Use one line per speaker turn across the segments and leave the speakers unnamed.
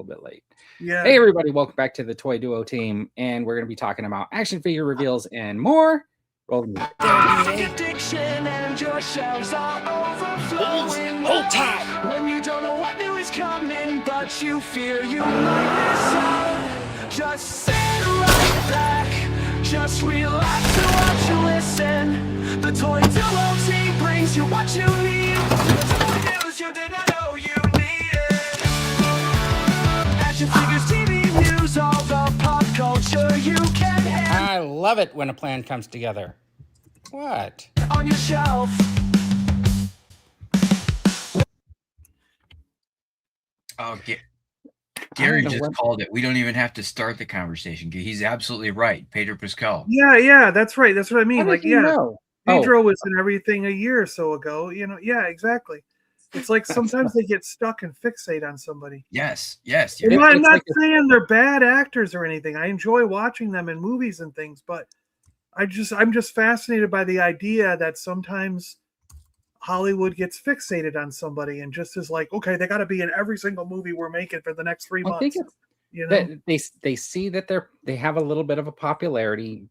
little bit late.
Yeah.
Hey, everybody. Welcome back to the Toy Duo team. And we're going to be talking about action figure reveals and more. Roll the music.
Addiction and your shelves are overflowing.
Hold tight.
When you don't know what new is coming, but you fear you might miss out. Just sit right back. Just relax and watch and listen. The Toy Duo team brings you what you need. The toy news you didn't know you needed. Action figures, TV news, all the pop culture you can handle.
I love it when a plan comes together. What?
On your shelf.
Oh, Gary just called it. We don't even have to start the conversation. He's absolutely right. Pedro Pascal.
Yeah, that's right. That's what I mean.
How
Like,
did you know?
Pedro was in everything a year or so ago. You know, yeah, exactly. It's like sometimes they get stuck and fixate on somebody.
Yes.
And I'm not saying they're bad actors or anything. I enjoy watching them in movies and things, but I'm just fascinated by the idea that sometimes Hollywood gets fixated on somebody and just is like, okay, they got to be in every single movie we're making for the next 3 months.
I think
you know,
they see that they have a little bit of a popularity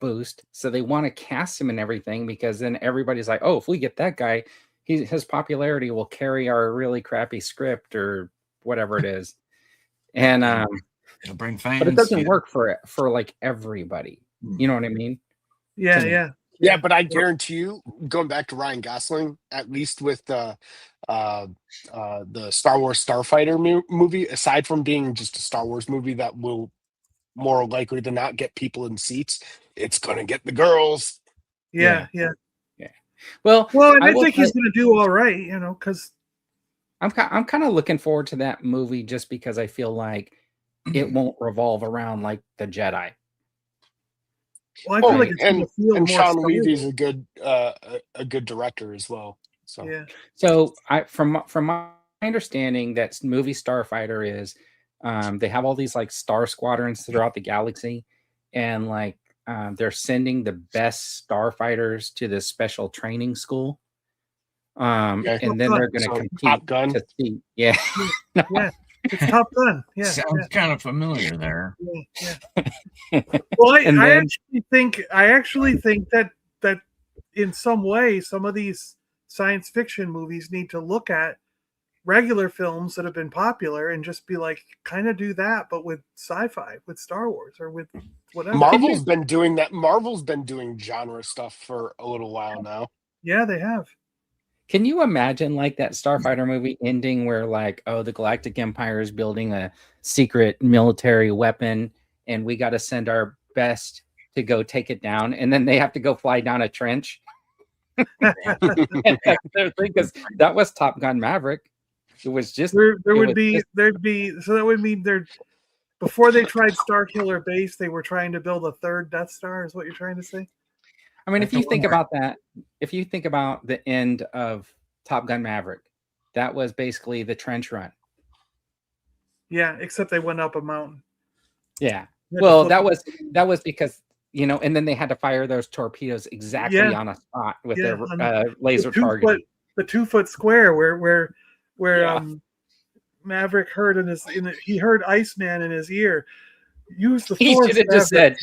boost, so they want to cast him in everything because then everybody's like, oh, if we get that guy, his popularity will carry our really crappy script or whatever it is, and
it'll bring fans.
But it doesn't work for like everybody. You know what I mean?
Yeah.
Yeah, but I guarantee you, going back to Ryan Gosling, at least with the Star Wars Starfighter movie, aside from being just a Star Wars movie that will more likely than not get people in seats, it's going to get the girls.
Yeah.
Well,
and I think he's going to do all right, you know, because
I'm kind of looking forward to that movie just because I feel like it won't revolve around like the Jedi.
Well, I feel like it's
and
more
Sean Levy's a good director as well. So
yeah.
So from my understanding, that movie Starfighter is they have all these like star squadrons throughout the galaxy, and like they're sending the best starfighters to this special training school. And then they're going to compete.
Top Gun.
To see. Yeah.
Yeah. It's Top Gun. Yeah.
Sounds kind of familiar there.
Yeah. Well, I actually think that in some way, some of these science fiction movies need to look at regular films that have been popular and just be like, kind of do that, but with sci-fi, with Star Wars or with whatever.
Marvel's been doing that. Marvel's been doing genre stuff for a little while now.
Yeah, they have.
Can you imagine like that Starfighter movie ending where like, oh, the Galactic Empire is building a secret military weapon and we got to send our best to go take it down, and then they have to go fly down a trench? Because that was Top Gun Maverick. It was just
there'd be so that would mean they're before they tried Starkiller Base, they were trying to build a third Death Star, is what you're trying to say?
I mean, if you think about that, if you think about the end of Top Gun Maverick, that was basically the trench run.
Yeah, except they went up a mountain.
Yeah. Well, that was because, you know, and then they had to fire those torpedoes exactly on a spot with their laser targeting.
The 2 foot square where Maverick heard he heard Iceman in his ear. Use the force.
He should have just said.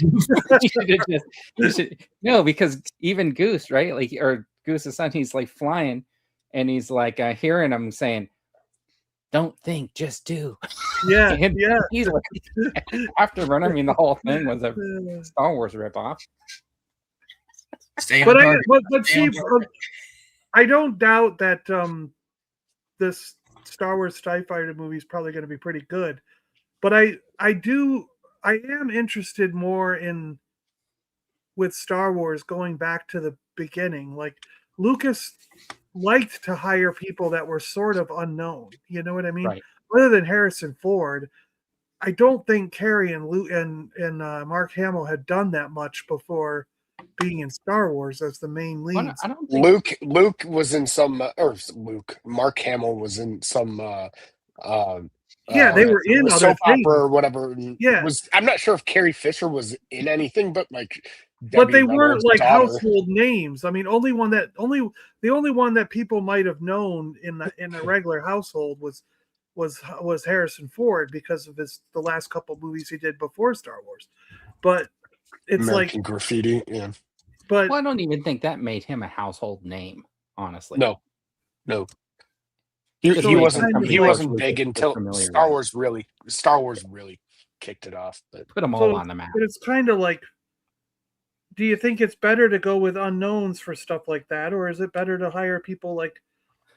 No, because even Goose, right? Like, or Goose's son, he's like flying, and he's like hearing him saying, "Don't think, just do."
Yeah,
He's like, Afterburner. I mean, the whole thing was a Star Wars ripoff.
I don't doubt that this Star Wars TIE Fighter movie is probably going to be pretty good, but I am interested more in with Star Wars going back to the beginning. Like Lucas liked to hire people that were sort of unknown. You know what I mean?
Right.
Other than Harrison Ford, I don't think Carrie and Mark Hamill had done that much before being in Star Wars as the main lead.
I don't think
Luke was in some, Mark Hamill was in some.
They were in
soap opera or whatever.
Yeah,
I'm not sure if Carrie Fisher was in anything, but like.
But they weren't like household names. I mean, the only one that people might have known in a regular household was was Harrison Ford because of the last couple movies he did before Star Wars. But it's
American Graffiti, yeah.
But
well, I don't even think that made him a household name, honestly.
No. He
So
wasn't big until Star
with.
Wars really kicked it off. But
Put them all on the map.
It's kind of like, do you think it's better to go with unknowns for stuff like that, or is it better to hire people like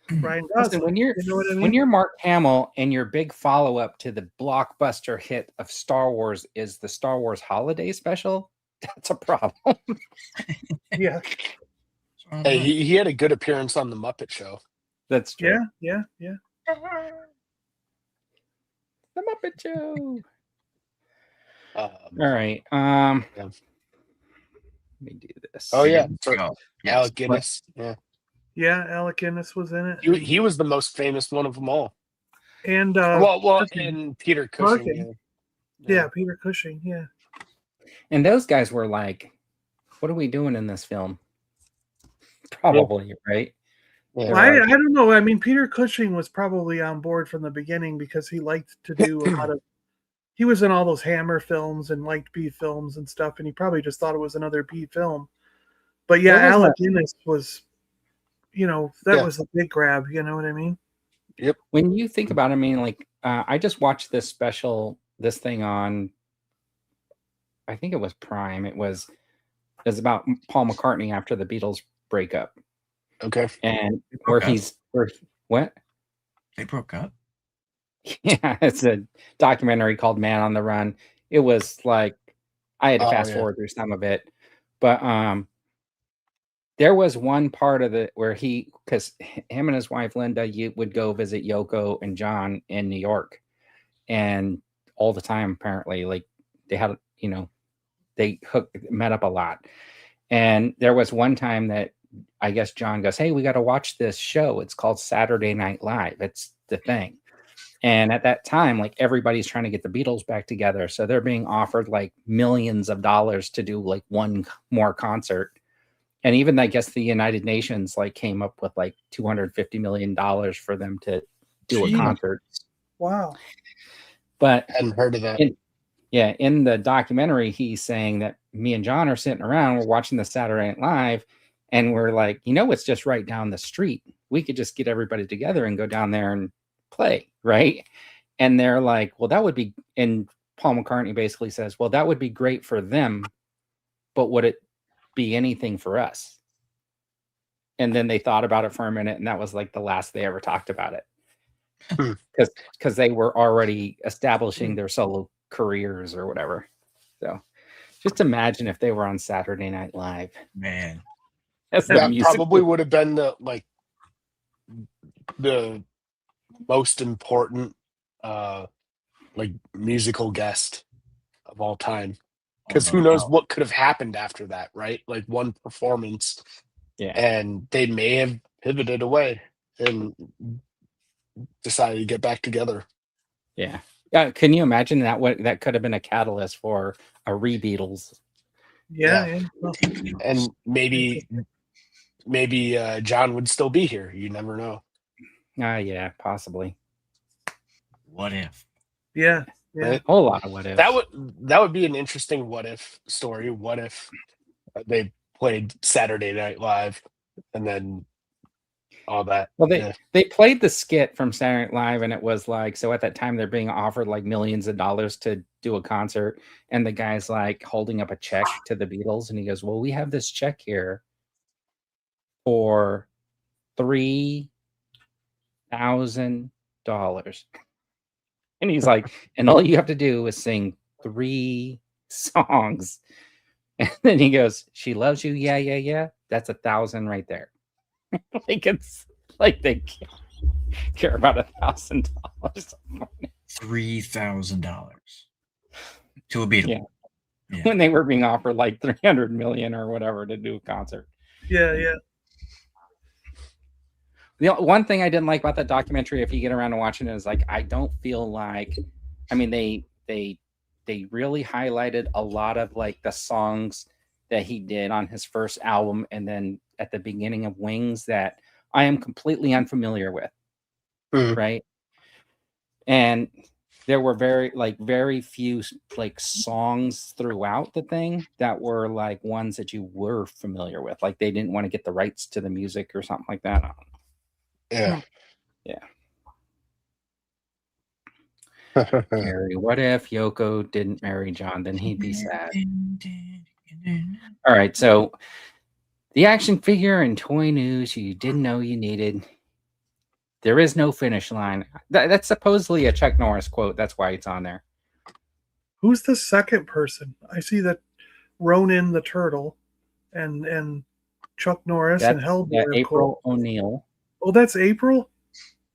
Ryan Gosling?
Listen, you know what I mean? When you're Mark Hamill and your big follow-up to the blockbuster hit of Star Wars is the Star Wars Holiday Special, that's a problem.
Yeah.
Hey, he had a good appearance on the Muppet Show.
That's true. Yeah.
The Muppet Show.
All
right.
Yeah.
Let me do this.
Oh yeah,
Yes.
Alec Guinness.
Yeah, Alec Guinness was in it.
He was the most famous one of them all.
And
and Peter Cushing.
Yeah, Peter Cushing. Yeah.
And those guys were like, "What are we doing in this film?" Probably, right?
Yeah. Well, I don't know. I mean, Peter Cushing was probably on board from the beginning because he liked to do a lot of. He was in all those Hammer films and liked B films and stuff, and he probably just thought it was another B film. But yeah, Alec Guinness was, that was the big grab. You know what I mean?
Yep.
When you think about it, I mean, like, I just watched this thing on, I think it was Prime. It was about Paul McCartney after the Beatles breakup.
Okay.
And what?
They broke up?
Yeah, it's a documentary called Man on the Run. It was like, I had to fast forward through some of it, but there was one part of it where because him and his wife Linda would go visit Yoko and John in New York, and all the time apparently, like they had, they met up a lot, and there was one time that I guess John goes, "Hey, we got to watch this show. It's called Saturday Night Live. It's the thing." And at that time, like everybody's trying to get the Beatles back together. So they're being offered like millions of dollars to do like one more concert. And even I guess the United Nations like came up with like $250 million for them to do a concert.
Wow.
But
I hadn't heard of that.
In the documentary, he's saying that me and John are sitting around, we're watching the Saturday Night Live, and we're like, it's just right down the street. We could just get everybody together and go down there and play, right? And they're like, well, that would be, and Paul McCartney basically says, well, that would be great for them, but would it be anything for us? And then they thought about it for a minute, and that was like the last they ever talked about it, because they were already establishing their solo careers or whatever. So just imagine if they were on Saturday Night Live,
man.
That probably would have been the most important musical guest of all time, because who knows what could have happened after that, right? Like one performance, and they may have pivoted away and decided to get back together.
Yeah. Can you imagine that could have been a catalyst for a re-Beatles?
Yeah.
And maybe John would still be here. You never know.
Yeah, possibly.
What if?
Yeah.
A whole lot of what if.
That would be an interesting what if story. What if they played Saturday Night Live and then all that?
Well, they played the skit from Saturday Night Live, and it was like, so at that time they're being offered like millions of dollars to do a concert, and the guy's like holding up a check to the Beatles, and he goes, well, we have this check here for $3,000. And he's like, and all you have to do is sing 3 songs. And then he goes, she loves you. Yeah. That's 1,000 right there. Like it's like they care about $1,000.
$3,000 to a Beatle.
Yeah. When they were being offered like 300 million or whatever to do a concert.
Yeah.
The one thing I didn't like about that documentary, if you get around to watching it, is like, I don't feel like, I mean, they really highlighted a lot of like the songs that he did on his first album, and then at the beginning of Wings that I am completely unfamiliar with. Right. And there were very few like songs throughout the thing that were like ones that you were familiar with. Like they didn't want to get the rights to the music or something like that. I don't know.
Yeah.
Yeah. Gary, what if Yoko didn't marry John? Then he'd be sad. All right, so the action figure and toy news you didn't know you needed. There is no finish line. That's supposedly a Chuck Norris quote. That's why it's on there.
Who's the second person? I see that Ronan the Turtle and Chuck Norris and Hellboy.
April O'Neil.
Oh, that's April?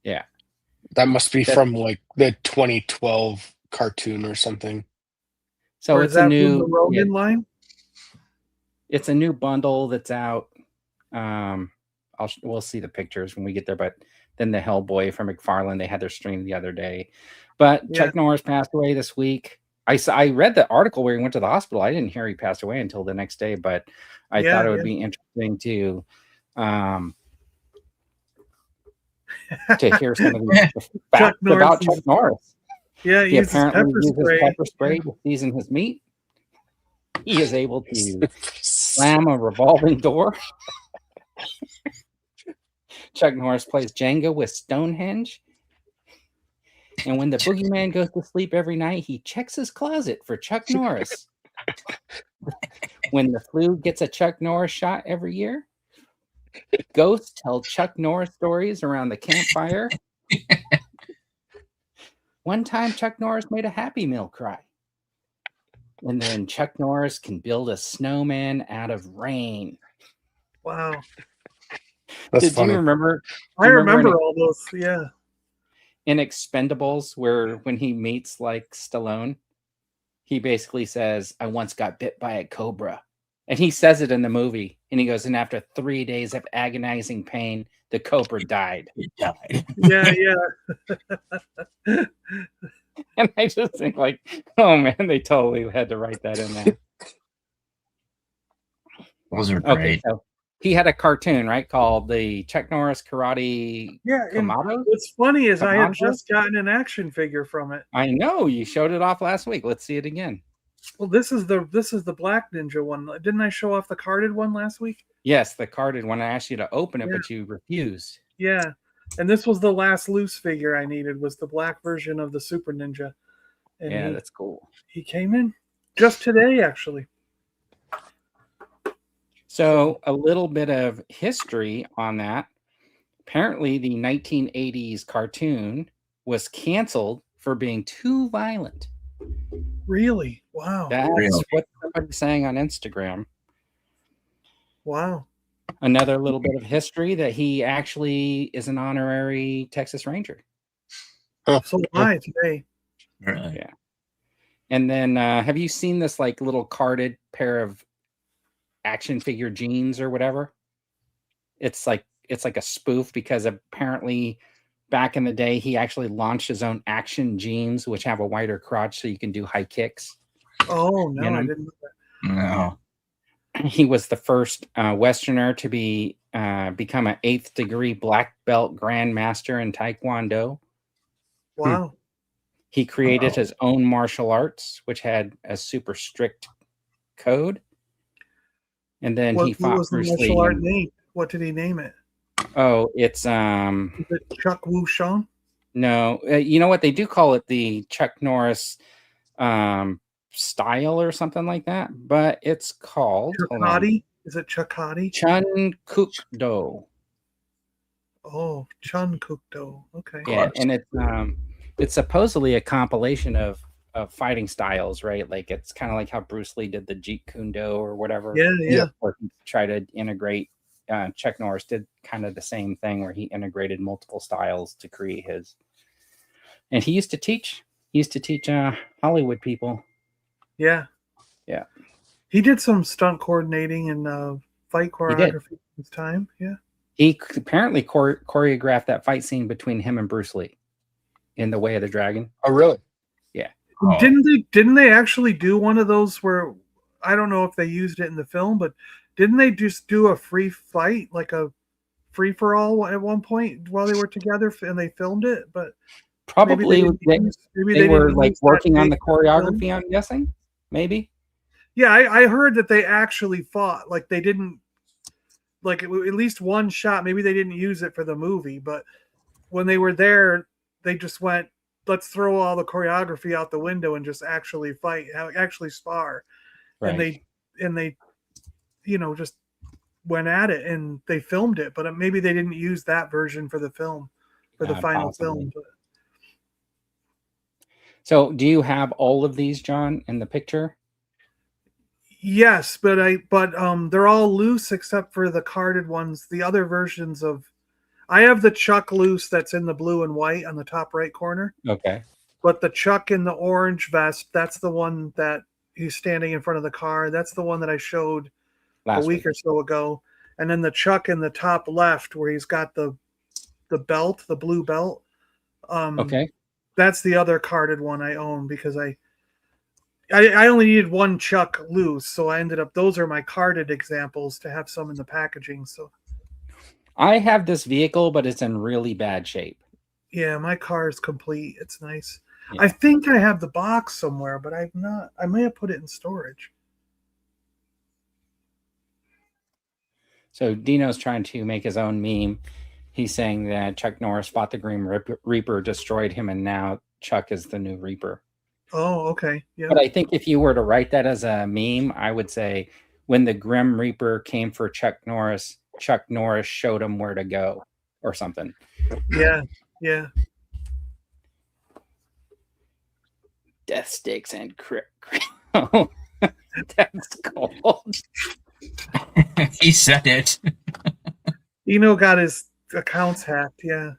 Yeah.
That must be from like the 2012 cartoon or something.
So
or
it's a new
the Ronan line?
It's a new bundle that's out. We'll see the pictures when we get there, but then the Hellboy from McFarlane, they had their stream the other day. But Chuck Norris passed away this week. I read the article where he went to the hospital. I didn't hear he passed away until the next day, but I thought it would be interesting to hear some of the facts about Chuck Norris.
Yeah,
he apparently uses pepper spray to season his meat. He is able to slam a revolving door. Chuck Norris plays Jenga with Stonehenge. And when the boogeyman goes to sleep every night, he checks his closet for Chuck Norris. When the flu gets a Chuck Norris shot every year, ghosts tell Chuck Norris stories around the campfire. One time, Chuck Norris made a Happy Meal cry. And then Chuck Norris can build a snowman out of rain.
Wow.
That's funny.
You remember?
I remember all those, yeah.
In Expendables, where when he meets like Stallone, he basically says, "I once got bit by a cobra." And he says it in the movie. And he goes, and after 3 days of agonizing pain, the cobra died.
It died.
Yeah.
And I just think like, oh man, they totally had to write that in there.
Those are great.
So he had a cartoon, right, called the Chuck Norris Karate.
Yeah,
Kamado?
what's funny is I had just gotten an action figure from it.
I know, you showed it off last week. Let's see it again.
Well, this is the Black Ninja one. Didn't I show off the carded one last week?
Yes, the carded one. I asked you to open it, but you refused.
Yeah, and this was the last loose figure I needed. Was the black version of the Super Ninja. And
yeah, that's cool.
He came in just today, actually.
So a little bit of history on that. Apparently, the 1980s cartoon was canceled for being too violent.
Really? Wow.
That's what somebody's saying on Instagram.
Wow.
Another little bit of history that he actually is an honorary Texas Ranger.
So why today?
Really?
Yeah. And then have you seen this like little carded pair of action figure jeans or whatever? It's like a spoof because apparently back in the day he actually launched his own action jeans which have a wider crotch so you can do high kicks.
Oh no, I didn't know that.
No.
He was the first Westerner to become an 8th degree black belt grandmaster in Taekwondo.
Wow.
He created his own martial arts, which had a super strict code. And then he fought
what was
Bruce
the martial
Lee.
art name? What did he name it?
Oh, it's
Is it Chuck Woo Shang?
No, you know what, they do call it the Chuck Norris style or something like that, but it's called
Chukati. Is it Chukati?
Chun Kuk Do.
Oh, Chun Kuk Do. Okay.
Yeah, and it's supposedly a compilation of fighting styles, right? Like it's kind of like how Bruce Lee did the Jeet Kune Do or whatever.
Yeah.
Or he tried to integrate. Chuck Norris did kind of the same thing where he integrated multiple styles to create his. And he used to teach. Hollywood people.
Yeah. He did some stunt coordinating and fight choreography in his time. Yeah.
He apparently choreographed that fight scene between him and Bruce Lee in The Way of the Dragon.
Oh, really?
Yeah.
Oh.
Didn't they actually do one of those where I don't know if they used it in the film, but didn't they just do a free fight, like a free for all at one point while they were together and they filmed it? But
Probably they were like working on the choreography.
Film.
I'm guessing, maybe.
Yeah, I heard that they actually fought. Like they didn't, like at least one shot. Maybe they didn't use it for the movie, but when they were there, they just went, let's throw all the choreography out the window and just actually fight, actually spar.
Right.
And they, you know, just went at it and they filmed it, but maybe they didn't use that version for the film, for the final film. But...
So do you have all of these, John, in the picture?
Yes, but they're all loose except for the carded ones. The other versions of, I have the Chuck loose that's in the blue and white on the top right corner.
Okay.
But the Chuck in the orange vest, that's the one that he's standing in front of the car. That's the one that I showed a week or so ago. And then the Chuck in the top left where he's got the belt, the blue belt.
Okay.
That's the other carded one I own because I only needed one Chuck loose, so I ended up, those are my carded examples to have some in the packaging. So
I have this vehicle, but it's in really bad shape.
Yeah, my car is complete. It's nice. Yeah. I think I have the box somewhere, but I've not. I may have put it in storage.
So Dino's trying to make his own meme. He's saying that Chuck Norris fought the Grim Reaper, destroyed him, and now Chuck is the new Reaper.
Oh, okay. Yeah.
But I think if you were to write that as a meme, I would say when the Grim Reaper came for Chuck Norris showed him where to go or something.
Yeah. Yeah.
Death sticks and oh, that's cold.
He said it.
Eno got his accounts hacked. Yeah.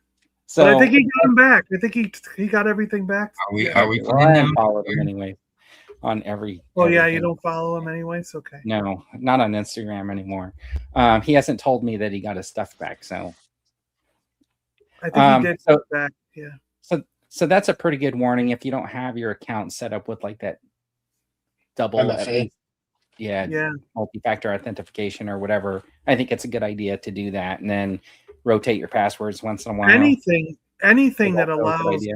So
but I think he got him back. I think he got everything back.
Are we
well, I followed him anyway on every.
Oh yeah, you don't follow him anyways. Okay.
No, not on Instagram anymore. He hasn't told me that he got his stuff back. So
I think he did go back. Yeah.
So that's a pretty good warning if you don't have your account set up with like that double multi-factor authentication or whatever. I think it's a good idea to do that and then rotate your passwords once in a while.
Anything that allows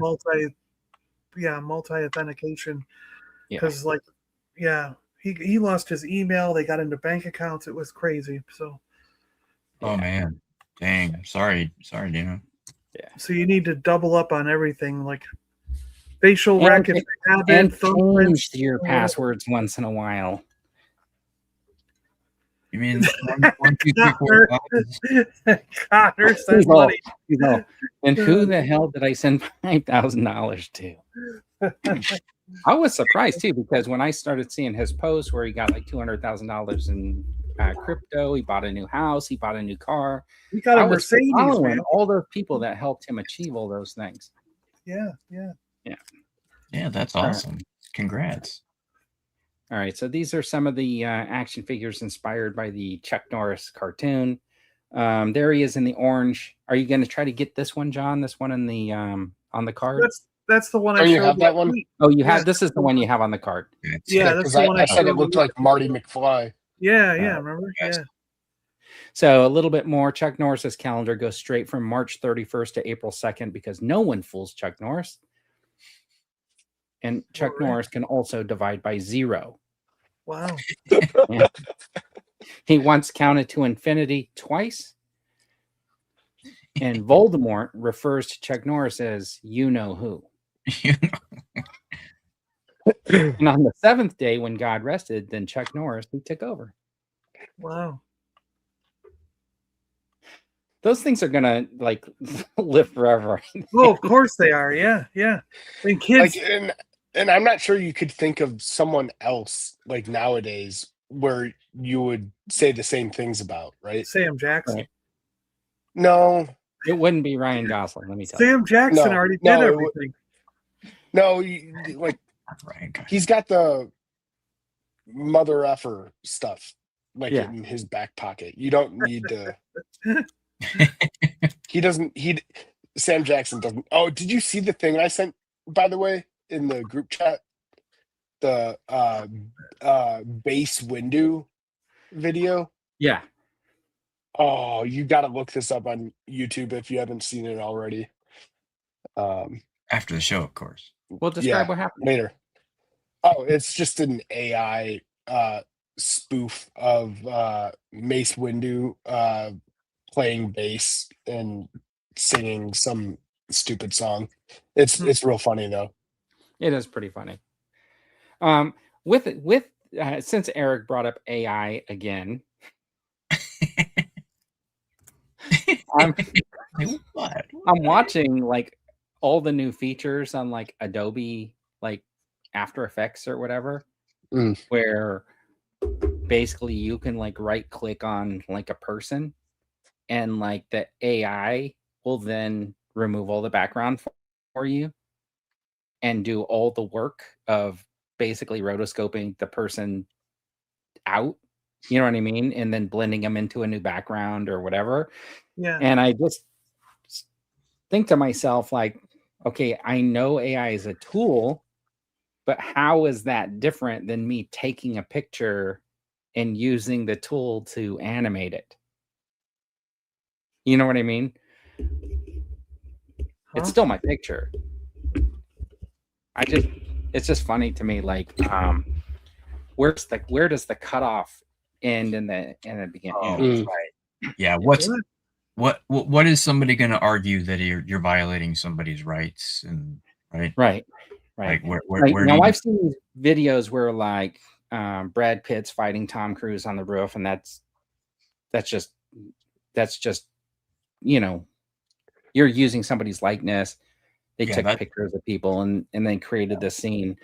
multi authentication. Because he lost his email, they got into bank accounts, it was crazy. So
man. Dang. Sorry, Dino.
Yeah.
So you need to double up on everything, like facial rec if they have it,
and change your passwords once in a while.
You mean 1, 2, 3, 4, 5?
Connor says money.
And who the hell did I send $5,000 to? I was surprised too because when I started seeing his posts where he got like $200,000 in crypto, he bought a new house, he bought a new car.
He got a Mercedes.
Following all those people that helped him achieve all those things.
Yeah.
That's
awesome. Congrats.
All right, so these are some of the action figures inspired by the Chuck Norris cartoon. There he is in the orange. Are you going to try to get this one, John? This one in the on the card?
That's the one.
You have that one?
Oh, you have. This is the one you have on the card.
Yeah, that's the one
I said it looked like Marty McFly.
Yeah, remember?
Yes.
Yeah.
So a little bit more. Chuck Norris's calendar goes straight from March 31st to April 2nd because no one fools Chuck Norris. And Chuck Norris can also divide by 0.
Wow.
Yeah. He once counted to infinity twice. And Voldemort refers to Chuck Norris as you know who. And on the 7th day, when God rested, then Chuck Norris, he took over.
Wow.
Those things are gonna like live forever.
Oh, of course they are. Yeah. And kids,
and I'm not sure you could think of someone else like nowadays where you would say the same things about, right?
Sam Jackson.
Right.
No,
it wouldn't be Ryan Gosling. Let me tell you.
Sam Jackson already did everything.
He's got the mother effer stuff in his back pocket. You don't need to. Sam Jackson doesn't. Oh, did you see the thing I sent, by the way, in the group chat? The base window video?
Yeah.
Oh, you got to look this up on YouTube if you haven't seen it already.
I After the show, of course.
Well, describe what happened
later. Oh, it's just an AI spoof of Mace Windu playing bass and singing some stupid song. It's real funny though.
It is pretty funny. Since Eric brought up AI again, I'm watching like all the new features on like Adobe, like After Effects or whatever, where basically you can like right click on like a person and like the AI will then remove all the background for you and do all the work of basically rotoscoping the person out, you know what I mean? And then blending them into a new background or whatever.
Yeah.
And I just think to myself, like, okay, I know AI is a tool, but how is that different than me taking a picture and using the tool to animate it? You know what I mean? It's still my picture. It's just funny to me, like, where does the cutoff end in the beginning?
Oh, right. Yeah. What is somebody going to argue that you're violating somebody's rights and right? Like where
now I've seen videos where like Brad Pitt's fighting Tom Cruise on the roof, and that's just you know, you're using somebody's likeness. They took pictures of people and then created this scene.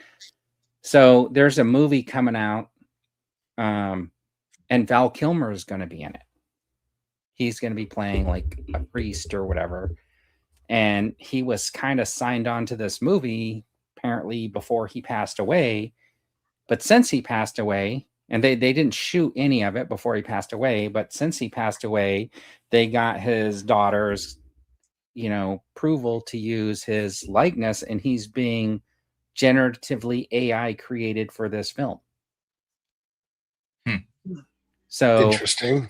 So there's a movie coming out, and Val Kilmer is going to be in it. He's going to be playing like a priest or whatever. And he was kind of signed on to this movie apparently before he passed away. But since he passed away, and they didn't shoot any of it before he passed away, but since he passed away, they got his daughter's, approval to use his likeness, and he's being generatively AI created for this film. So
interesting.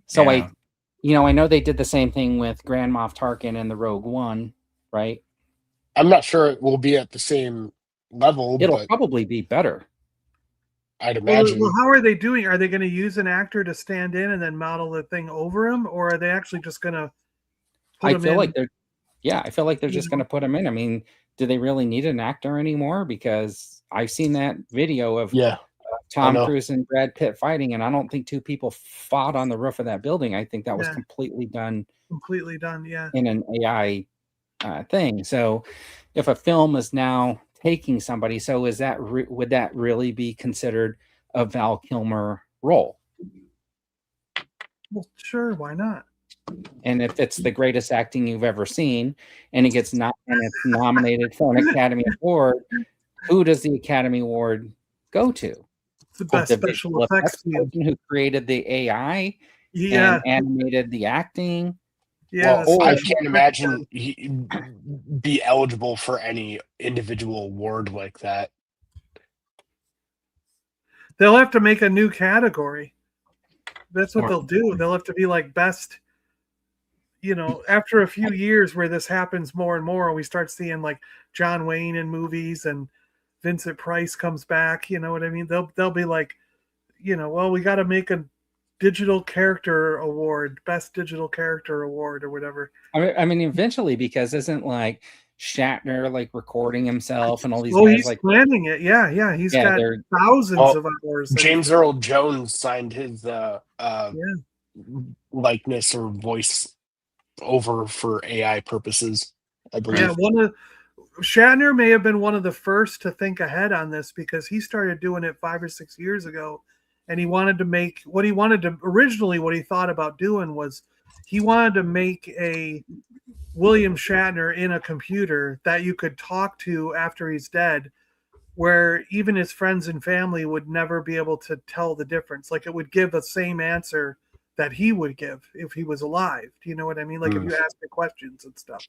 So I know they did the same thing with Grand Moff Tarkin and the Rogue One, right?
I'm not sure it will be at the same level.
It'll probably be better,
I'd imagine.
Well, how are they doing? Are they going to use an actor to stand in and then model the thing over him, or are they actually just going to put him in?
I feel like they're just going to put him in. I mean, do they really need an actor anymore? Because I've seen that video of Tom Cruise and Brad Pitt fighting, and I don't think two people fought on the roof of that building. I think that was completely done. In an AI thing. So, if a film is now taking somebody, so is that would that really be considered a Val Kilmer role?
Well, sure, why not?
And if it's the greatest acting you've ever seen, and it gets nominated for an Academy Award, who does the Academy Award go to?
The best special effects
person who created the AI
and
animated the acting.
Yeah,
I can't imagine he'd be eligible for any individual award like that.
They'll have to make a new category. That's what they'll do. They'll have to be like best. After a few years where this happens more and more, we start seeing like John Wayne in movies and Vincent Price comes back. You know what I mean? They'll be like, well, we got to make a digital character award, best digital character award or whatever.
I mean, eventually, because isn't like Shatner like recording himself and all these
guys
he's
like planning it. Yeah. He's got thousands of hours.
James Earl Jones signed his likeness or voice over for AI purposes, I believe.
Yeah, Shatner may have been one of the first to think ahead on this because he started doing it 5 or 6 years ago, and he wanted to make what he thought about doing was he wanted to make a William Shatner in a computer that you could talk to after he's dead, where even his friends and family would never be able to tell the difference. Like it would give the same answer that he would give if he was alive. Do you know what I mean? Like if you ask the questions and stuff.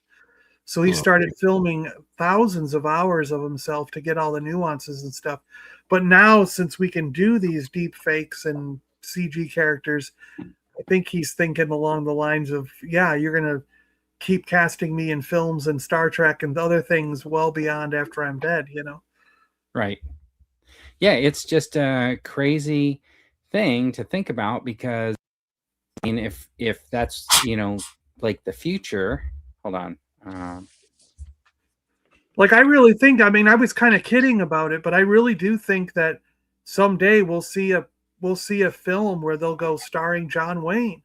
So he started filming thousands of hours of himself to get all the nuances and stuff. But now, since we can do these deep fakes and CG characters, I think he's thinking along the lines of, you're going to keep casting me in films and Star Trek and other things well beyond after I'm dead, you know?
Right. Yeah, it's just a crazy thing to think about, because I mean, if that's, you know, like the future, hold on.
Like, I really think, I mean, I was kind of kidding about it, but I really do think that someday we'll see a film where they'll go starring John Wayne,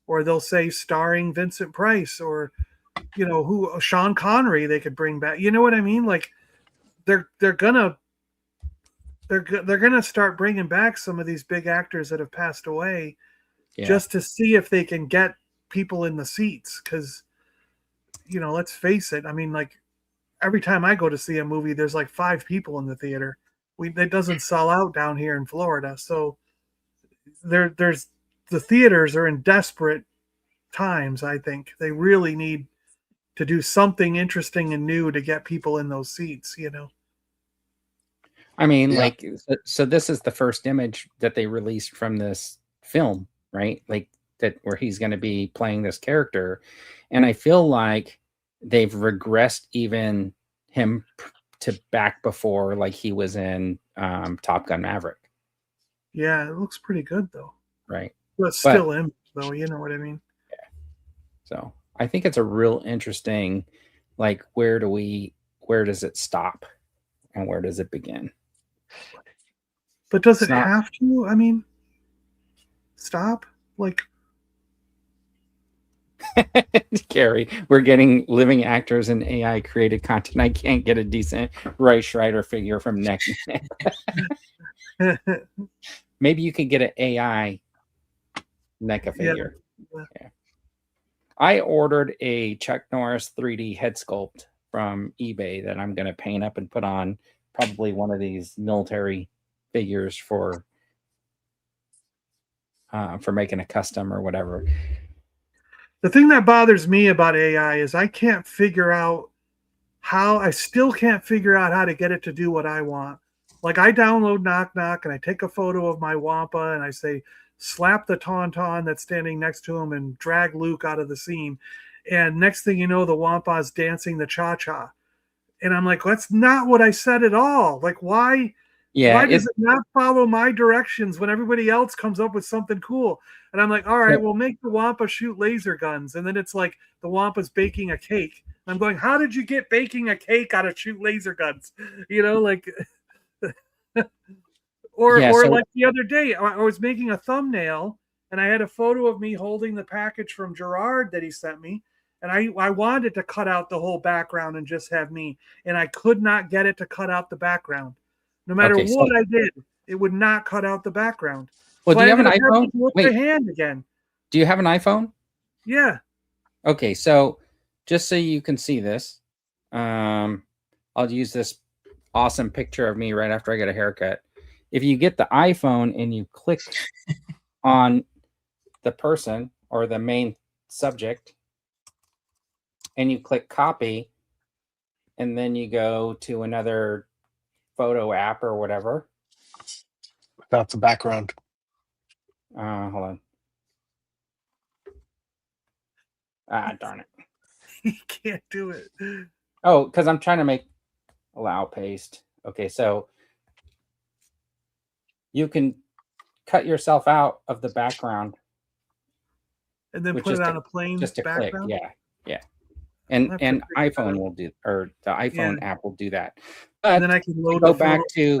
or they'll say starring Vincent Price, or, you know, who, Sean Connery they could bring back. You know what I mean? Like, they're gonna start bringing back some of these big actors that have passed away, just to see if they can get people in the seats. Because, you know, let's face it, I mean, like, every time I go to see a movie, there's like 5 people in the theater. It doesn't sell out down here in Florida. So there's the theaters are in desperate times. I think they really need to do something interesting and new to get people in those seats, you know?
I mean, like, so this is the first image that they released from this film, right? Like, that where he's going to be playing this character. And I feel like they've regressed even him to back before, like he was in Top Gun Maverick.
Yeah, it looks pretty good though.
Right.
But still him though, you know what I mean?
Yeah. So I think it's a real interesting, like, where does it stop and where does it begin?
But does it have to? I mean, stop? Like,
Gary, we're getting living actors and AI created content. I can't get a decent Ray Schreider figure from NECA. Maybe you could get an AI NECA figure. Yeah. I ordered a Chuck Norris 3D head sculpt from eBay that I'm going to paint up and put on probably one of these military figures for making a custom or whatever.
The thing that bothers me about AI is I still can't figure out how to get it to do what I want. Like, I download Knock Knock and I take a photo of my Wampa and I say, slap the Tauntaun that's standing next to him and drag Luke out of the scene. And next thing you know, the Wampa's dancing the cha-cha. And I'm like, that's not what I said at all. Like, why? Yeah, why does it not follow my directions when everybody else comes up with something cool? And I'm like, all right, we'll make the Wampa shoot laser guns. And then it's like the Wampa's baking a cake. I'm going, how did you get baking a cake out of shoot laser guns? You know, like, or like the other day, I was making a thumbnail and I had a photo of me holding the package from Gerard that he sent me. And I wanted to cut out the whole background and just have me. And I could not get it to cut out the background. No matter what I did, it would not cut out the background.
Well, do you have an iPhone?
Wait, hand again.
Do you have an iPhone?
Yeah.
Okay, so just so you can see this, I'll use this awesome picture of me right after I get a haircut. If you get the iPhone and you click on the person or the main subject, and you click copy, and then you go to another photo app or whatever.
That's the background.
Hold on. Darn it.
You can't do it.
Oh, because I'm trying to make allow paste. Okay, so you can cut yourself out of the background.
And then put it on a plain
just a
background?
Click. Yeah. And iPhone will do, or the iPhone app will do that. But
and then I can load
go back to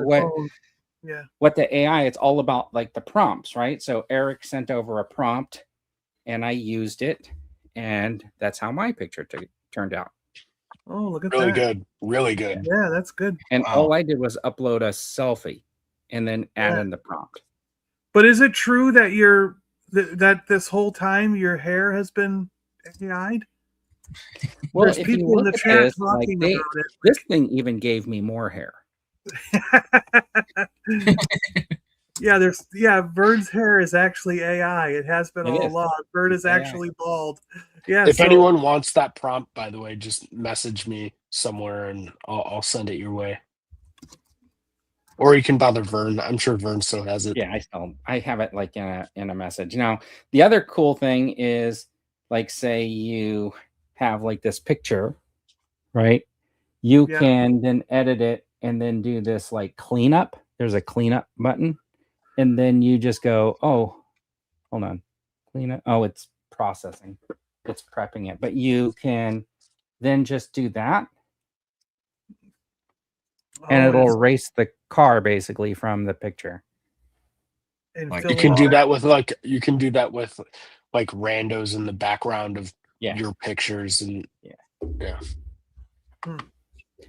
what the AI, it's all about, like the prompts, right? So Eric sent over a prompt and I used it, and that's how my picture turned out.
Oh, look at
really
that.
Good. Really good.
Yeah, that's good.
And all I did was upload a selfie and then add in the prompt.
But is it true that that this whole time your hair has been AI'd?
Well, there's people in the chat talking about it. This thing even gave me more hair.
Vern's hair is actually AI. It has been all along. Vern is actually bald. Yeah.
If anyone wants that prompt, by the way, just message me somewhere and I'll send it your way. Or you can bother Vern. I'm sure Vern still has it.
Yeah, I have it like in a message. Now, the other cool thing is, like, say you have like this picture, right? You can then edit it and then do this like cleanup. There's a cleanup button. And then you just go, oh, hold on. Cleanup. Oh, it's processing. It's prepping it. But you can then just do that. And it'll erase the car basically from the picture.
And
you can do that with like randos in the background of your pictures and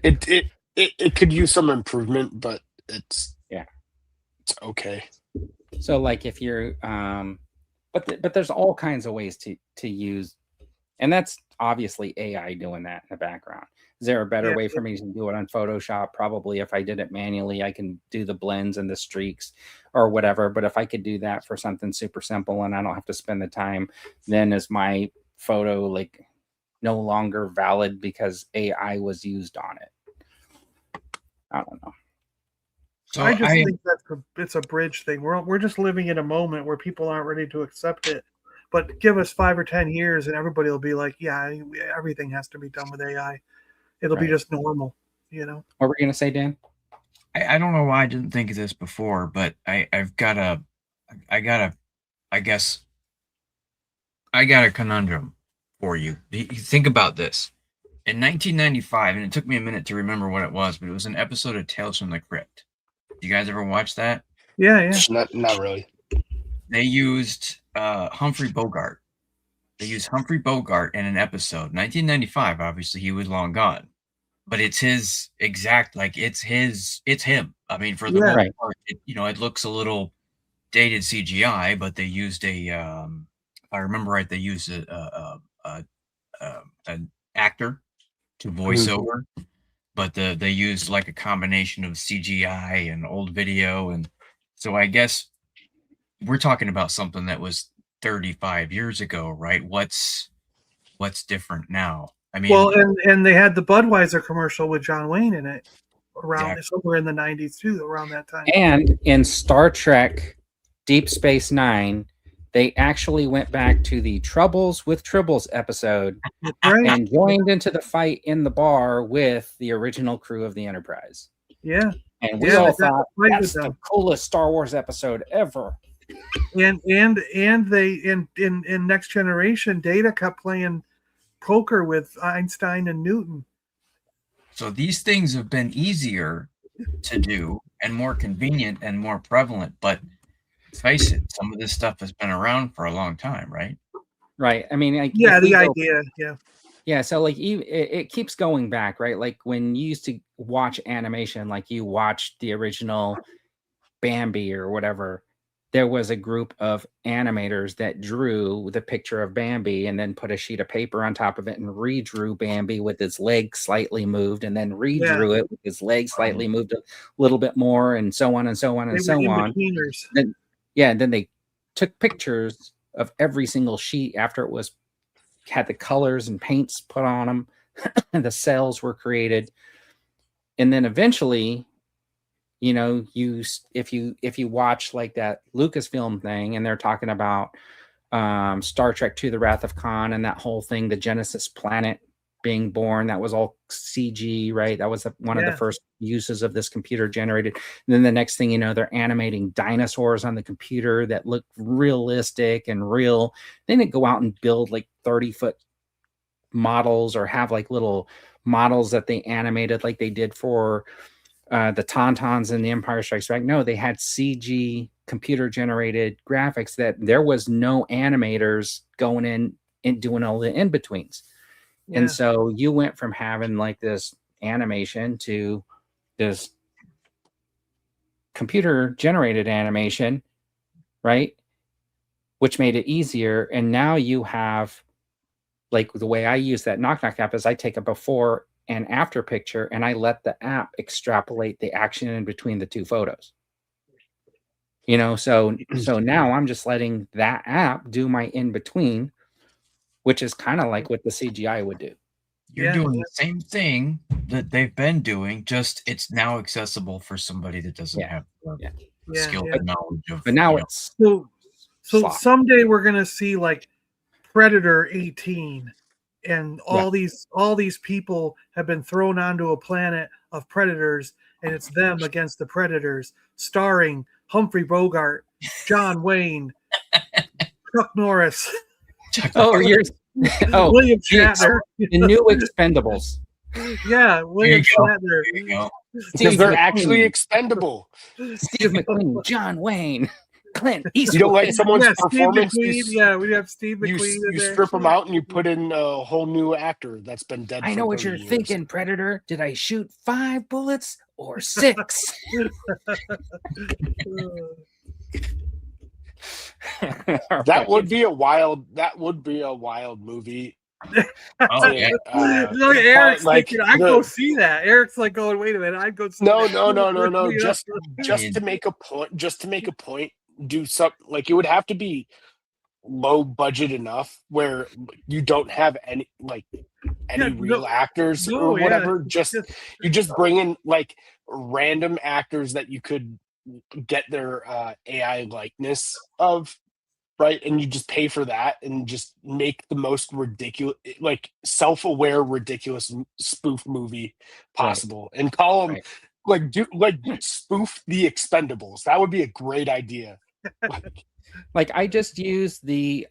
it could use some improvement, but it's okay.
So like if you're but there's all kinds of ways to use, and that's obviously AI doing that in the background. Is there a better way for me to do it on Photoshop? Probably. If I did it manually, I can do the blends and the streaks or whatever. But if I could do that for something super simple and I don't have to spend the time, then is my photo like no longer valid because AI was used on it? I don't know.
So I just think it's a bridge thing. We're just living in a moment where people aren't ready to accept it. But give us 5 or 10 years and everybody will be like, yeah, everything has to be done with AI. It'll be just normal, you know.
What were you going to say, Dan?
I don't know why I didn't think of this before, but I got a conundrum for you. Think about this. In 1995, and it took me a minute to remember what it was, but it was an episode of Tales from the Crypt. You guys ever watch that?
Yeah.
Not really.
They used Humphrey Bogart. They used Humphrey Bogart in an episode. 1995, obviously, he was long gone. But it's his exact, like, it's him. I mean, for the most part, it looks a little dated CGI, but they used if I remember right, they used an actor to voice over. But they used like a combination of CGI and old video. And so I guess we're talking about something that was 35 years ago, right? What's different now? I mean,
well, and they had the Budweiser commercial with John Wayne in it around somewhere in the 90s too, around that time.
And in Star Trek Deep Space Nine, they actually went back to the Troubles with Tribbles episode and joined into the fight in the bar with the original crew of the Enterprise.
Yeah.
And we all thought that's the coolest Star Wars episode ever.
And they in Next Generation, Data kept playing poker with Einstein and Newton.
So these things have been easier to do and more convenient and more prevalent, but face it, some of this stuff has been around for a long time, right?
Right. I mean,
the idea.
Yeah. So like it keeps going back, right? Like when you used to watch animation, like you watched the original Bambi or whatever, there was a group of animators that drew the picture of Bambi and then put a sheet of paper on top of it and redrew Bambi with his leg slightly moved and then redrew it with his leg slightly moved a little bit more and so on and so on and so on. Then they took pictures of every single sheet after it had the colors and paints put on them and the cells were created. And then eventually, if you watch like that Lucasfilm thing and they're talking about Star Trek II: The Wrath of Khan and that whole thing, the Genesis planet being born, that was all CG, right? That was one of the first uses of this computer generated. And then the next thing you know, they're animating dinosaurs on the computer that look realistic and real. Then they go out and build like 30-foot models or have like little models that they animated like they did for the Tauntauns in The Empire Strikes Back. No, they had CG computer generated graphics that there was no animators going in and doing all the in-betweens. Yeah. And so you went from having like this animation to this computer generated animation, right? Which made it easier. And now you have, like, the way I use that Knock Knock app is I take a before and after picture and I let the app extrapolate the action in between the two photos. So now I'm just letting that app do my in between, which is kind of like what the CGI would do.
You're doing the same thing that they've been doing, just it's now accessible for somebody that doesn't have the skill and knowledge of.
But now it's
so someday we're gonna see like Predator 18 and all these people have been thrown onto a planet of predators, and it's them against the predators, starring Humphrey Bogart, John Wayne, Chuck Norris, William Shatner.
The new Expendables.
Yeah, William Shatner.
Because they're actually expendable.
Steve McQueen, John Wayne, Clint Eastwood.
You don't like someone's performance?
We have Steve McQueen.
You strip them out and you put in a whole new actor that's been dead.
I know what you're thinking, Predator. Did I shoot 5 bullets or 6?
That would be a wild movie.
Oh yeah.
Look, Eric's thinking, I'd go see that. Eric's like going, wait a minute, I'd go see that.
No. Just to make a point, do something like it would have to be low budget enough where you don't have any real actors or whatever. You just bring in like random actors that you could get their AI likeness of, right? And you just pay for that and just make the most ridiculous, like self-aware, ridiculous spoof movie possible, and call them spoof the Expendables. That would be a great idea.
Like I just used the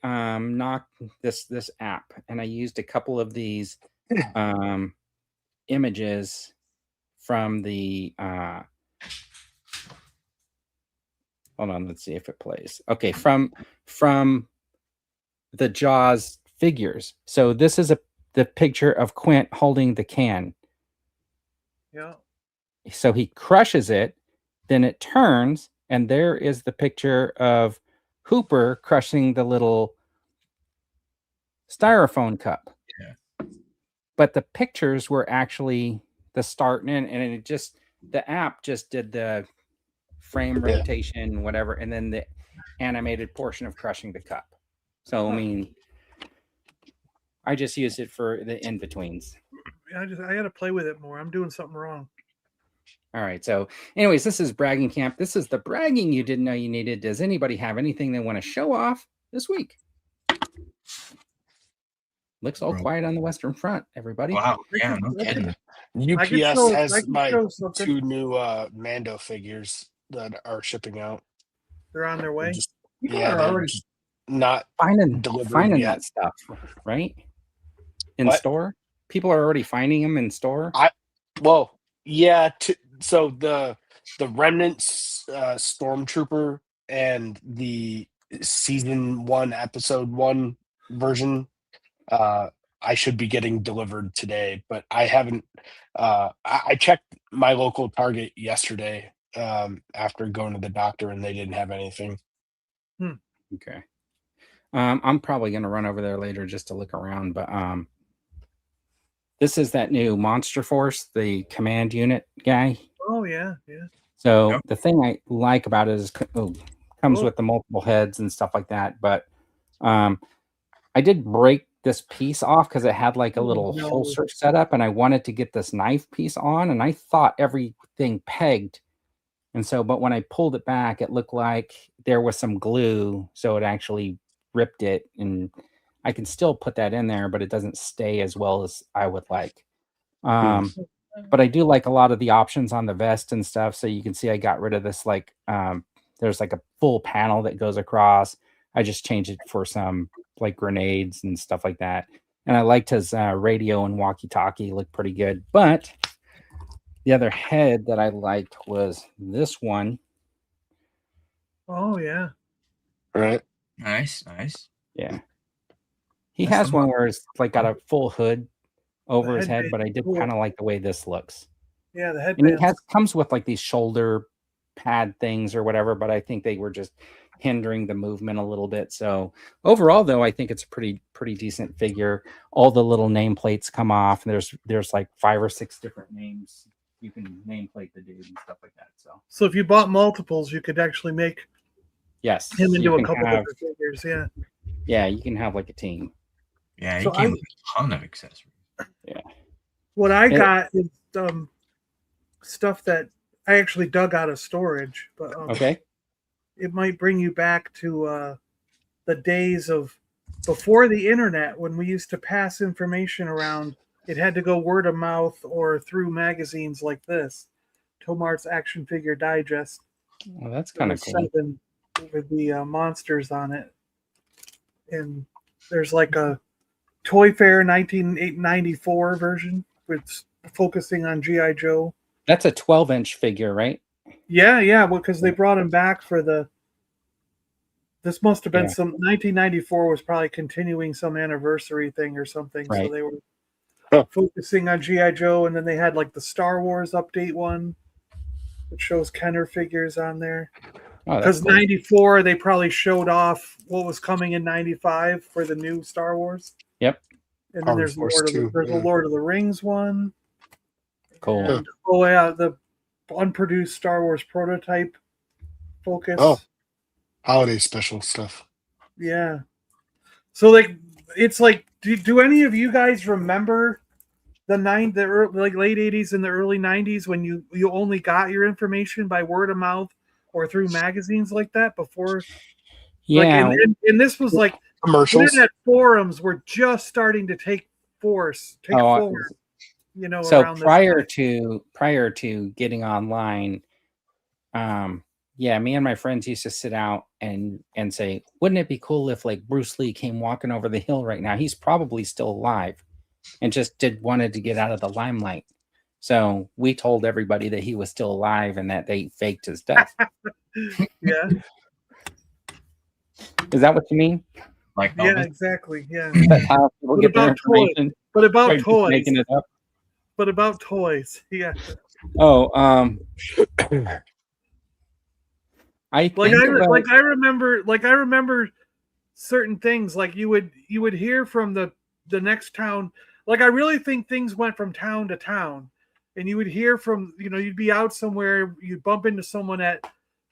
this app, and I used a couple of these images from the hold on, let's see if it plays. Okay, from the Jaws figures. So this is the picture of Quint holding the can.
Yeah.
So he crushes it, then it turns, and there is the picture of Hooper crushing the little styrofoam cup.
Yeah.
But the pictures were actually the start and end, and it just, the app just did the frame rotation, whatever, and then the animated portion of crushing the cup. So I mean, I just used it for the in-betweens.
I gotta play with it more. I'm doing something wrong.
All right. So anyways, this is Bragging Camp. This is the bragging you didn't know you needed. Does anybody have anything they want to show off this week? Looks all quiet on the Western Front, everybody.
Wow. Yeah, no kidding.
UPS has my 2 new Mando figures that are shipping out.
They're on their way.
They're
not
finding
yet.
that stuff, right? In store? People are already finding them in store?
So the Remnants Stormtrooper and the season 1 episode 1 version I should be getting delivered today, but I haven't I checked my local Target yesterday after going to the doctor, and they didn't have anything.
Okay. I'm probably going to run over there later just to look around, but this is that new Monster Force, the command unit guy.
Oh yeah.
So the thing I like about it is comes with the multiple heads and stuff like that, but I did break this piece off because it had like a little holster set up, and I wanted to get this knife piece on, and I thought everything pegged. And so, but when I pulled it back, it looked like there was some glue, so it actually ripped it, and I can still put that in there, but it doesn't stay as well as I would like. But I do like a lot of the options on the vest and stuff. So you can see I got rid of this, like, there's like a full panel that goes across. I just changed it for some like grenades and stuff like that. And I liked his radio and walkie-talkie, looked pretty good. But the other head that I liked was this one.
Oh yeah.
Right.
Nice.
Yeah. He has one where it's like got a full hood over his head, but I did kind of like the way this looks.
Yeah, the head.
And it comes with like these shoulder pad things or whatever, but I think they were just hindering the movement a little bit. So overall, though, I think it's a pretty decent figure. All the little nameplates come off, and there's like 5 or 6 different names you can nameplate the dude and stuff like that. So
if you bought multiples, you could actually make him into a couple different figures.
Yeah, you can have like a team.
Yeah, he came with a ton of accessories.
Yeah.
What I got is stuff that I actually dug out of storage, but
okay.
It might bring you back to the days of before the internet, when we used to pass information around, it had to go word of mouth or through magazines like this. Tomart's Action Figure Digest.
Well, that's
There
kind
were
of cool.
7 with the monsters on it. And there's like a Toy Fair 1994 version, which focusing on G.I. Joe.
That's a 12-inch figure, right?
Yeah, well, because they brought him back for the. This must have been
Yeah.
some 1994 was probably continuing some anniversary thing or something.
Right.
So they were focusing on G.I. Joe, and then they had like the Star Wars update one, which shows Kenner figures on there.
Oh,
Because
that's cool.
94, they probably showed off what was coming in 95 for the new Star Wars.
Yep.
And then there's
Force 2,
a Lord of the Rings one.
Cool.
And, oh yeah, the unproduced Star Wars prototype focus.
Oh. Holiday special stuff.
Yeah. So like it's like do any of you guys remember the late 80s and the early 90s when you only got your information by word of mouth or through magazines like that before?
Yeah.
Like, and this was like
Commercials.
internet forums were just starting to take form, you know.
So
around
prior to getting online, yeah, me and my friends used to sit out and say, wouldn't it be cool if like Bruce Lee came walking over the hill right now? He's probably still alive and just wanted to get out of the limelight. So we told everybody that he was still alive and that they faked his death.
Yeah.
Is that what you mean?
Like
Yeah,
Elvis?
exactly. Yeah.
That's how people get their information.
But about
By just
toys.
making it up.
But about toys. Yeah.
Oh, I
remember certain things. Like you would hear from the next town. Like I really think things went from town to town, and you would hear from you'd be out somewhere, you'd bump into someone at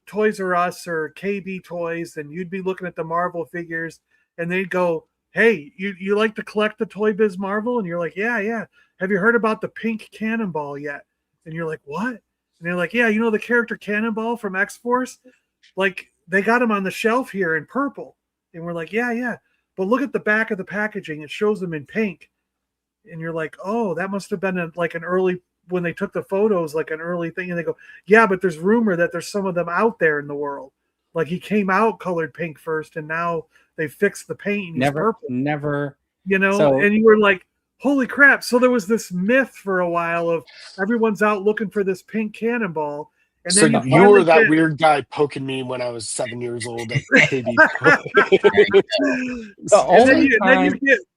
Toys R Us or KB Toys, and you'd be looking at the Marvel figures, and they'd go, "Hey, you like to collect the Toy Biz Marvel?" And you're like, "Yeah. Have you heard about the pink Cannonball yet?" And you're like, "What?" And they're like, "Yeah, you know the character Cannonball from X-Force? Like they got him on the shelf here in purple." And we're like, yeah. But look at the back of the packaging. It shows them in pink. And you're like, oh, that must have been an early, when they took the photos, like an early thing. And they go, yeah, but there's rumor that there's some of them out there in the world. Like he came out colored pink first, and now they fixed the paint and he's purple.
Never.
And you were like, holy crap. So there was this myth for a while of everyone's out looking for this pink Cannonball. And
So
then
you were that weird guy poking me when I was 7 years old at KB.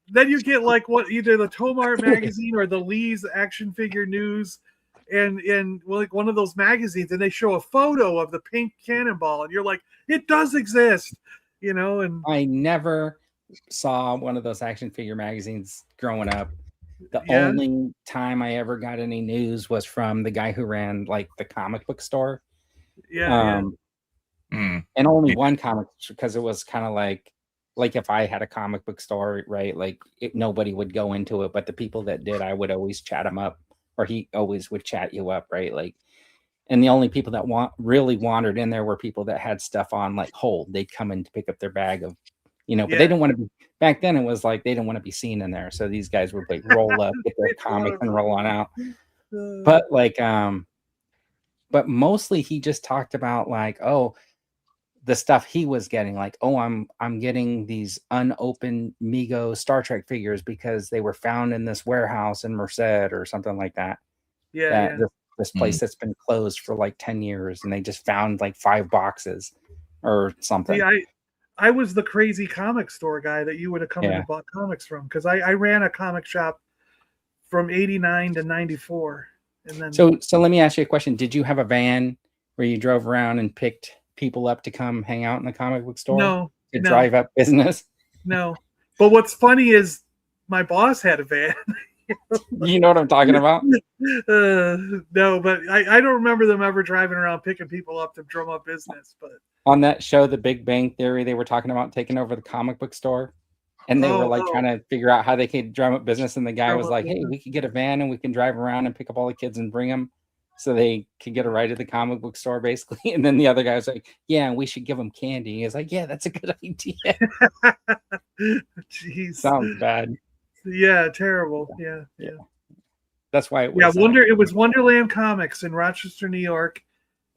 Then you get like what either the Tomart magazine or the Lee's Action Figure News, and like one of those magazines, and they show a photo of the pink Cannonball, and you're like, it does exist, And
I never saw one of those action figure magazines growing up. The only time I ever got any news was from the guy who ran like the comic book store. And only one comic, because it was kind of like if I had a comic book store, right? Like nobody would go into it, but the people that did, I would always chat them up, or he always would chat you up, right? Like, and the only people that really wandered in there were people that had stuff on like hold. They'd come in to pick up their bag of, but they didn't want to be. Back then, it was like they didn't want to be seen in there, so these guys would like roll up, get their comics, and roll on out. But like, but mostly he just talked about like, oh, the stuff he was getting, like, oh, I'm getting these unopened Mego Star Trek figures because they were found in this warehouse in Merced or something like that. This place that's been closed for like 10 years, and they just found like 5 boxes or something.
See, I was the crazy comic store guy that you would have come in and bought comics from, because I ran a comic shop from 89 to 94. And then
so let me ask you a question. Did you have a van where you drove around and picked people up to come hang out in the comic book store?
No.
Drive up business?
No. But what's funny is my boss had a van.
You know what I'm talking about?
No, but I don't remember them ever driving around picking people up to drum up business. But
on that show, The Big Bang Theory, they were talking about taking over the comic book store, and they were like trying to figure out how they could drum up business. And the guy was like, "Hey, we could get a van and we can drive around and pick up all the kids and bring them." so they can get a ride to the comic book store, basically. And then the other guy's like, "Yeah, we should give them candy." He's like, "Yeah, that's a good idea."
Jeez.
Sounds bad.
Yeah, terrible. Yeah.
That's why it
Yeah,
was.
it was Wonderland Comics in Rochester, New York.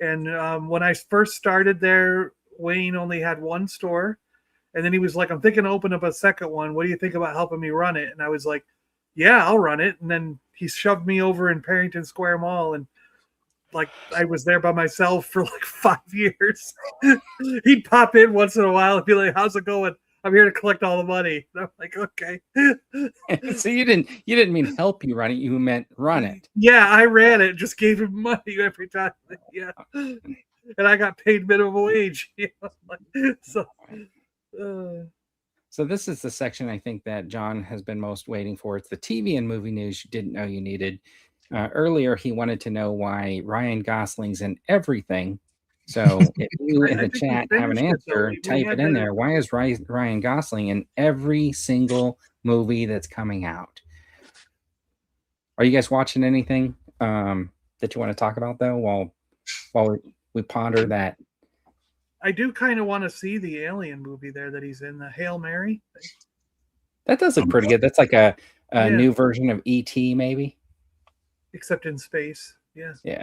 And when I first started there, Wayne only had one store. And then he was like, "I'm thinking to open up a second one. What do you think about helping me run it?" And I was like, "Yeah, I'll run it." And then he shoved me over in Parrington Square Mall, and like I was there by myself for like 5 years. He'd pop in once in a while and be like, "How's it going? I'm here to collect all the money." And I'm like, "Okay."
So you didn't mean help you run it, you meant run it.
Yeah, I ran it, just gave him money every time. Yeah. And I got paid minimum wage.
So this is the section I think that John has been most waiting for. It's the TV and movie news you didn't know you needed. Earlier, he wanted to know why Ryan Gosling's in everything. So if you in the chat have an answer, type it in there. Why is Ryan Gosling in every single movie that's coming out? Are you guys watching anything that you want to talk about, though, while we ponder that?
I do kind of want to see the Alien movie there that he's in, the Hail Mary.
That does look pretty good. That's like a new version of E.T., maybe?
Except in space. Yeah.
Yeah.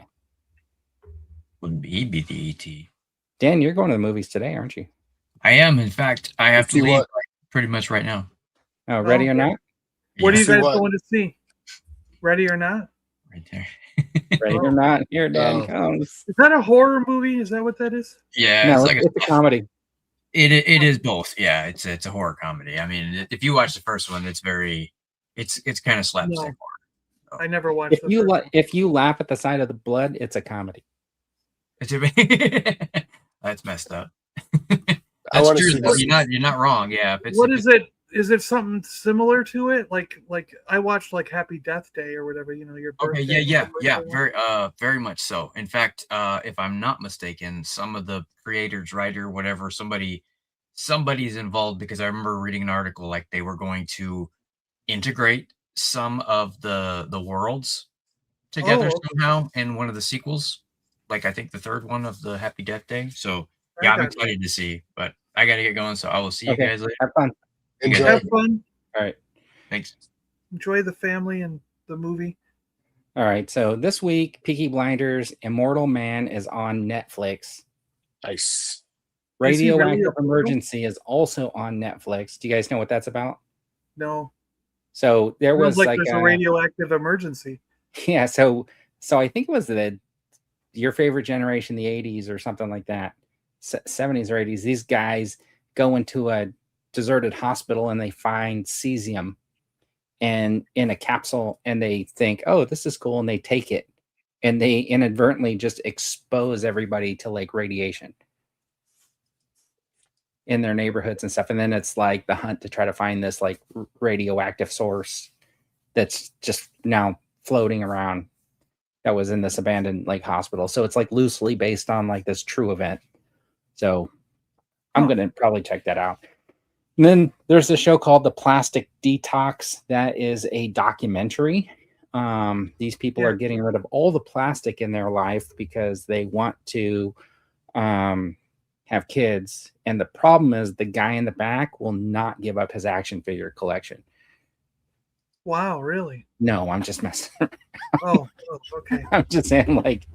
Wouldn't he be the ET?
Dan, you're going to the movies today, aren't you?
I am. In fact, I have to
See
leave
what?
pretty much right now.
Oh, ready or not?
What are you
See
guys
what?
going to see? Ready or Not?
Right there.
Ready or not? Here Dan comes.
Is that a horror movie? Is that what that is?
Yeah,
No,
it's like
it's a comedy.
It is both. Yeah, it's a horror comedy. I mean, if you watch the first one, it's kind of slapstick horror. So.
I never watched.
If you laugh at the sight of the blood, it's a comedy.
That's messed up.
I
That's
wanna
true.
see
Though.
this.
You're not wrong. Yeah.
What is it? Is it something similar to it? Like I watched like Happy Death Day or whatever. You know, your birthday.
Okay. Yeah. Very much so. In fact, if I'm not mistaken, some of the creators, writer, whatever, somebody's involved, because I remember reading an article like they were going to integrate some of the worlds together somehow in one of the sequels. Like I think the third one of the Happy Death Day. So yeah, I'm excited to see, but I got to get going. So I will see you guys later.
Have fun.
Enjoy.
Have fun.
All right.
Thanks.
Enjoy the family and the movie.
All right. So this week, Peaky Blinders, Immortal Man is on Netflix.
Nice.
Radioactive Emergency is also on Netflix. Do you guys know what that's about?
No.
So there was like
there's a radioactive emergency.
Yeah. So I think it was your favorite generation, the 80s or something like that, 70s or 80s. These guys go into a deserted hospital and they find cesium and in a capsule, and they think, "Oh, this is cool," and they take it, and they inadvertently just expose everybody to like radiation in their neighborhoods and stuff. And then it's like the hunt to try to find this like radioactive source that's just now floating around that was in this abandoned like hospital. So it's like loosely based on like this true event. So I'm going to probably check that out. And then there's a show called The Plastic Detox. That is a documentary. These people are getting rid of all the plastic in their life because they want to have kids. And the problem is the guy in the back will not give up his action figure collection.
Wow, really?
No, I'm just messing around.
Oh, okay.
I'm just saying, like,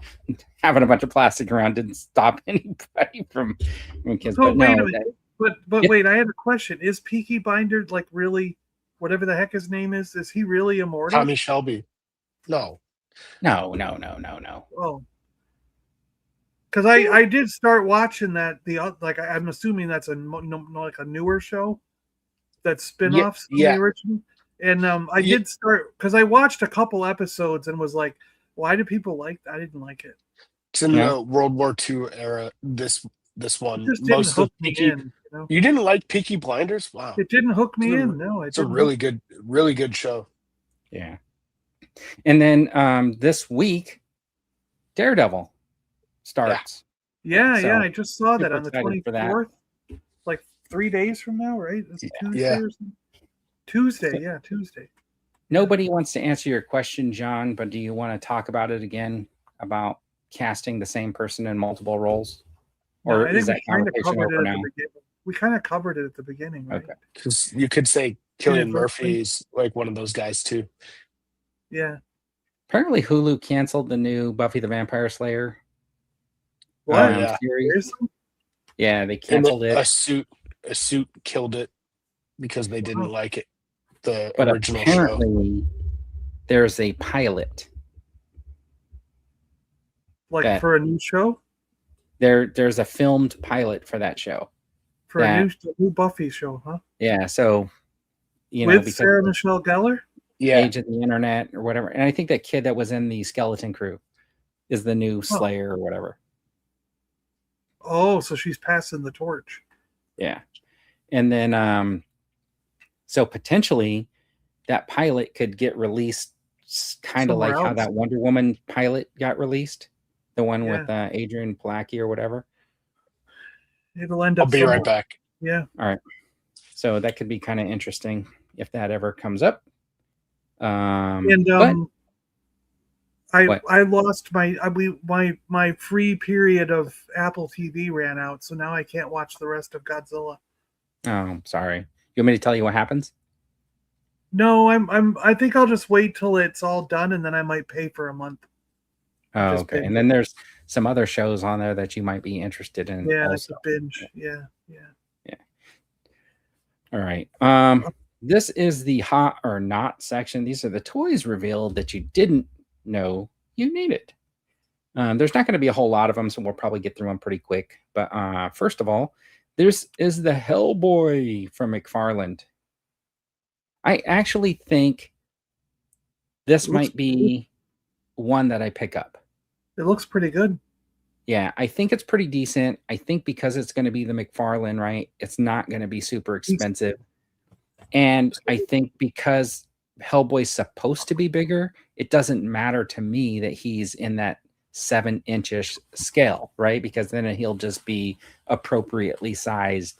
having a bunch of plastic around didn't stop anybody from kids.
So,
but no,
but wait, I had a question. Is Peaky Blinders like really, whatever the heck his name is he really immortal?
Tommy Shelby. No.
No.
Oh. Because I did start watching that. I'm assuming that's like a newer show. That's spin-offs from the original. And I did start because I watched a couple episodes and was like, why do people like that? I didn't like it.
It's in the World War II era. This one.
It just didn't hook me in.
You didn't like Peaky Blinders? Wow.
It didn't hook me in. No,
it's a really good show.
Yeah. And then this week, Daredevil starts.
Yeah, I just saw that on the 24th. Like 3 days from now, right? It's Tuesday or something. Tuesday.
Nobody wants to answer your question, John, but do you want to talk about it again? about casting the same person in multiple roles?
No,
Or
I
is
think
that
we kind of
conversation
covered
over
it at
now?
the beginning. We kind of covered it at the beginning, right?
Okay.
Because you could say Cillian
Inadvertently.
Murphy is like one of those guys too.
Yeah.
Apparently Hulu canceled the new Buffy the Vampire Slayer
What?
yeah.
series.
Seriously?
Yeah, they
And
canceled it.
a suit killed it because they didn't
Wow.
like it. The
But
original show.
apparently there's a pilot.
Like
That-
for a new show?
There's a filmed pilot for that show.
For
Yeah.
a new Buffy show, huh?
Yeah, so you know,
With
because
Sarah
of the
Michelle Gellar?
Yeah.
age of the internet or whatever. And I think that kid that was in the Skeleton Crew is the new Slayer or whatever.
Oh, so she's passing the torch.
Yeah. And then so potentially that pilot could get released kind of
Somewhere
like how
else.
that Wonder Woman pilot got released. The one
Yeah.
with Adrian Blackie or whatever.
It'll end up
I'll be
somewhere.
right back.
Yeah.
All right. So that could be kind of interesting if that ever comes up.
And
but what?
I lost my free period of Apple TV ran out, so now I can't watch the rest of Godzilla.
Oh, sorry. You want me to tell you what happens?
No, I think I'll just wait till it's all done, and then I might pay for a month.
Oh,
Just
okay.
binge
And then there's some other shows on there that you might be interested in.
Yeah,
also.
it's a binge. Yeah.
All right. This is the hot or not section. These are the toys revealed that you didn't know you needed. There's not going to be a whole lot of them, so we'll probably get through them pretty quick. But first of all, this is the Hellboy from McFarlane. I actually think this might be one that I pick up.
It looks pretty good.
Yeah, I think it's pretty decent. I think because it's going to be the McFarlane, right? It's not going to be super expensive. And I think because Hellboy's supposed to be bigger, it doesn't matter to me that he's in that 7-inch-ish scale, right? Because then he'll just be appropriately sized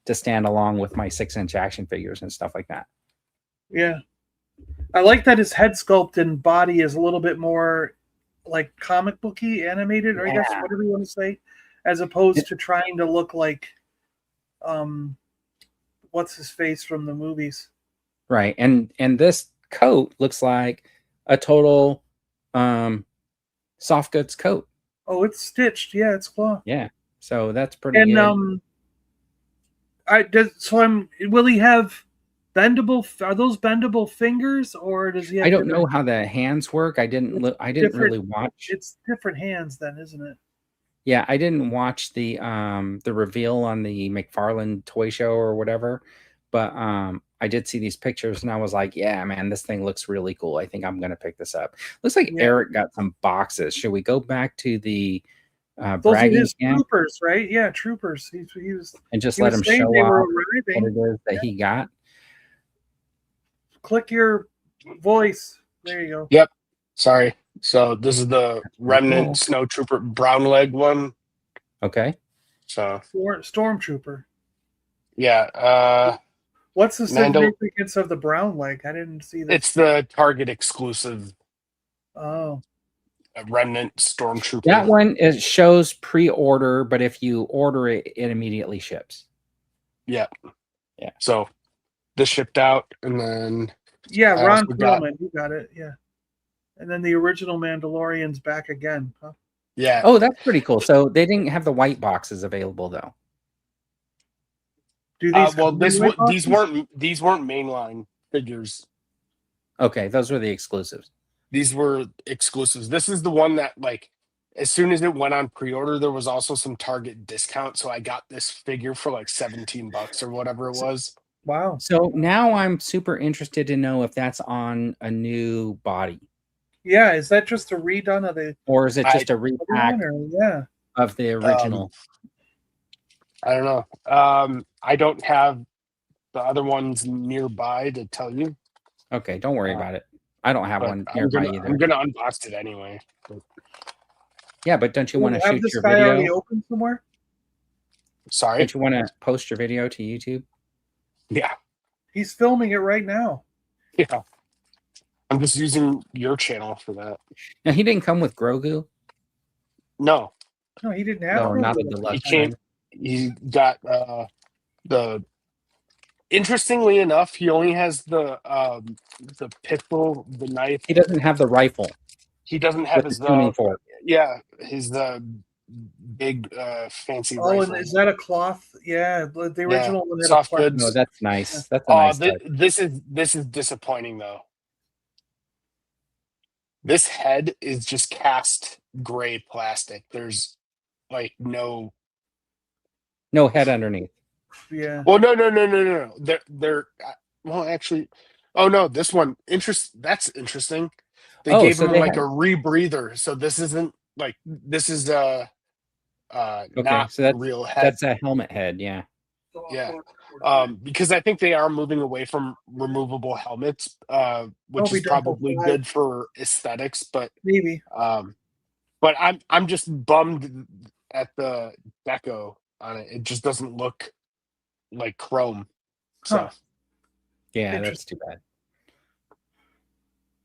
to stand along with my 6-inch action figures and stuff like that.
Yeah. I like that his head sculpt and body is a little bit more like comic booky animated, or I guess whatever you want to say, as opposed to trying to look like what's his face from the movies.
Right. And this coat looks like a total soft goods coat.
Oh, it's stitched. Yeah, it's cloth.
Yeah. So that's pretty good.
And will he have bendable? Are those bendable fingers, or does he have
I don't know how the hands work. I didn't really watch.
It's different hands then, isn't it?
Yeah, I didn't watch the reveal on the McFarlane toy show or whatever, but I did see these pictures and I was like, yeah, man, this thing looks really cool. I think I'm gonna pick this up. Looks like Eric got some boxes. Should we go back to the
those
bragging
are his
camp?
troopers, right? Yeah, troopers. He was
And just
he
let
was
him
saying
show
they were
off what
arriving.
it is that he got.
Click your voice. There you go.
Yep. Sorry. So this is the Remnant Snow Trooper brown leg one.
Okay.
So
Stormtrooper.
yeah.
What's the significance of the brown leg? I didn't see that.
It's the Target exclusive
Oh.
Remnant Stormtrooper.
That one shows pre-order, but if you order it, it immediately ships.
Yeah.
Yeah.
So this shipped out, and then
Yeah,
I
Ron
also got-
Perlman, you got it. Yeah. And then the original Mandalorian's back again. Huh?
yeah.
Oh, that's pretty cool. So they didn't have the white boxes available though.
Do these
Well,
come in
these
white
weren't mainline figures.
Okay, those were the exclusives.
These were exclusives. This is the one that, like, as soon as it went on pre-order, there was also some Target discount, so I got this figure for like $17 or whatever it was.
Wow.
So now I'm super interested to know if that's on a new body,
Yeah, is that just a redone of the
or is it just a
other
repack
one, or yeah?
of the original?
I don't know. I don't have the other ones nearby to tell you.
Okay, don't worry about it. I don't have
But
one nearby either.
I'm gonna unbox it anyway.
Yeah, but don't you want to
Have
shoot
this
your
guy already
video?
open somewhere?
Sorry.
Don't you want to post your video to YouTube?
Yeah.
He's filming it right now.
Yeah. I'm just using your channel for that.
Now he didn't come with Grogu.
No,
No, he didn't have
No,
one.
not a
he
deluxe.
came. He got the. Interestingly enough, he only has the pistol, the knife.
He doesn't have the rifle
He doesn't have
with
his
the tuning fork.
yeah, his big fancy
Oh,
rifle.
and is that a cloth? Yeah, the original one had a
soft
plastic.
goods.
No, that's nice. That's a nice touch.
This is disappointing though. This head is just cast gray plastic. There's like no
head underneath.
Yeah.
Well, no. They're well, actually. Oh no, this one That's interesting. They
Oh,
gave
so
him
they
like
had-
a rebreather. So this isn't like this is
Okay,
not
so that's
real head.
that's a helmet head. Yeah.
Yeah. Because I think they are moving away from removable helmets, which
Be
is
done
probably
before.
good for aesthetics. But
Maybe.
but I'm just bummed at the deco on it. It just doesn't look like chrome. So.
Huh.
Yeah, that's too bad.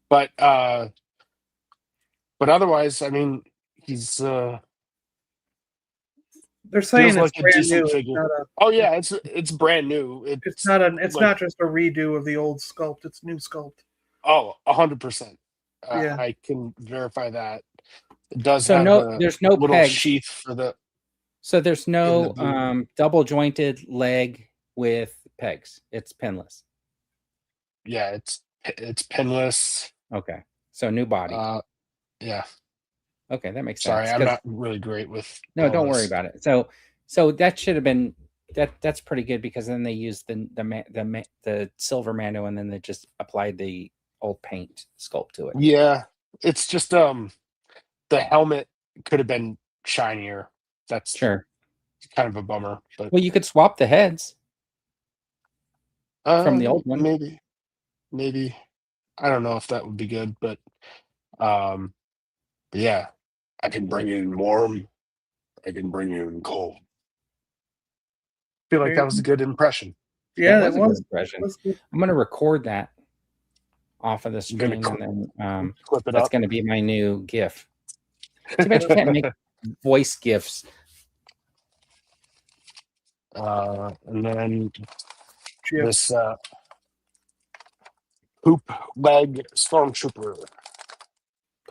But otherwise, I mean, he's
They're saying
feels
it's
like a
brand
decent
new.
figure. Oh yeah, it's brand new.
It's not just a redo of the old sculpt. It's new sculpt.
Oh, 100%.
Yeah.
I can verify that. It does
So
have
there's no
little
pegs.
sheath for the.
So there's no
in the boot.
double jointed leg with pegs. It's pinless.
Yeah, it's pinless.
Okay. So new body.
Yeah.
Okay, that makes
Sorry,
sense.
I'm not really great with.
No, don't worry about it. So that should have been that's pretty good because then they used the silver Mando and then they just applied the old paint sculpt to it.
Yeah, it's just the helmet could have been shinier. That's
Sure.
kind of a bummer. But
Well, you could swap the heads from the old one.
Maybe. I don't know if that would be good, but yeah, I can bring you in warm. I can bring you in cold. I feel like that was a good impression.
Yeah,
that was
it
a good
was.
impression.
Was good.
I'm gonna record that off of the
You're gonna
screen and then
clip it
that's
up.
gonna be my new GIF. Too bad you can't make voice GIFs.
And then
Yeah.
this poop leg stormtrooper.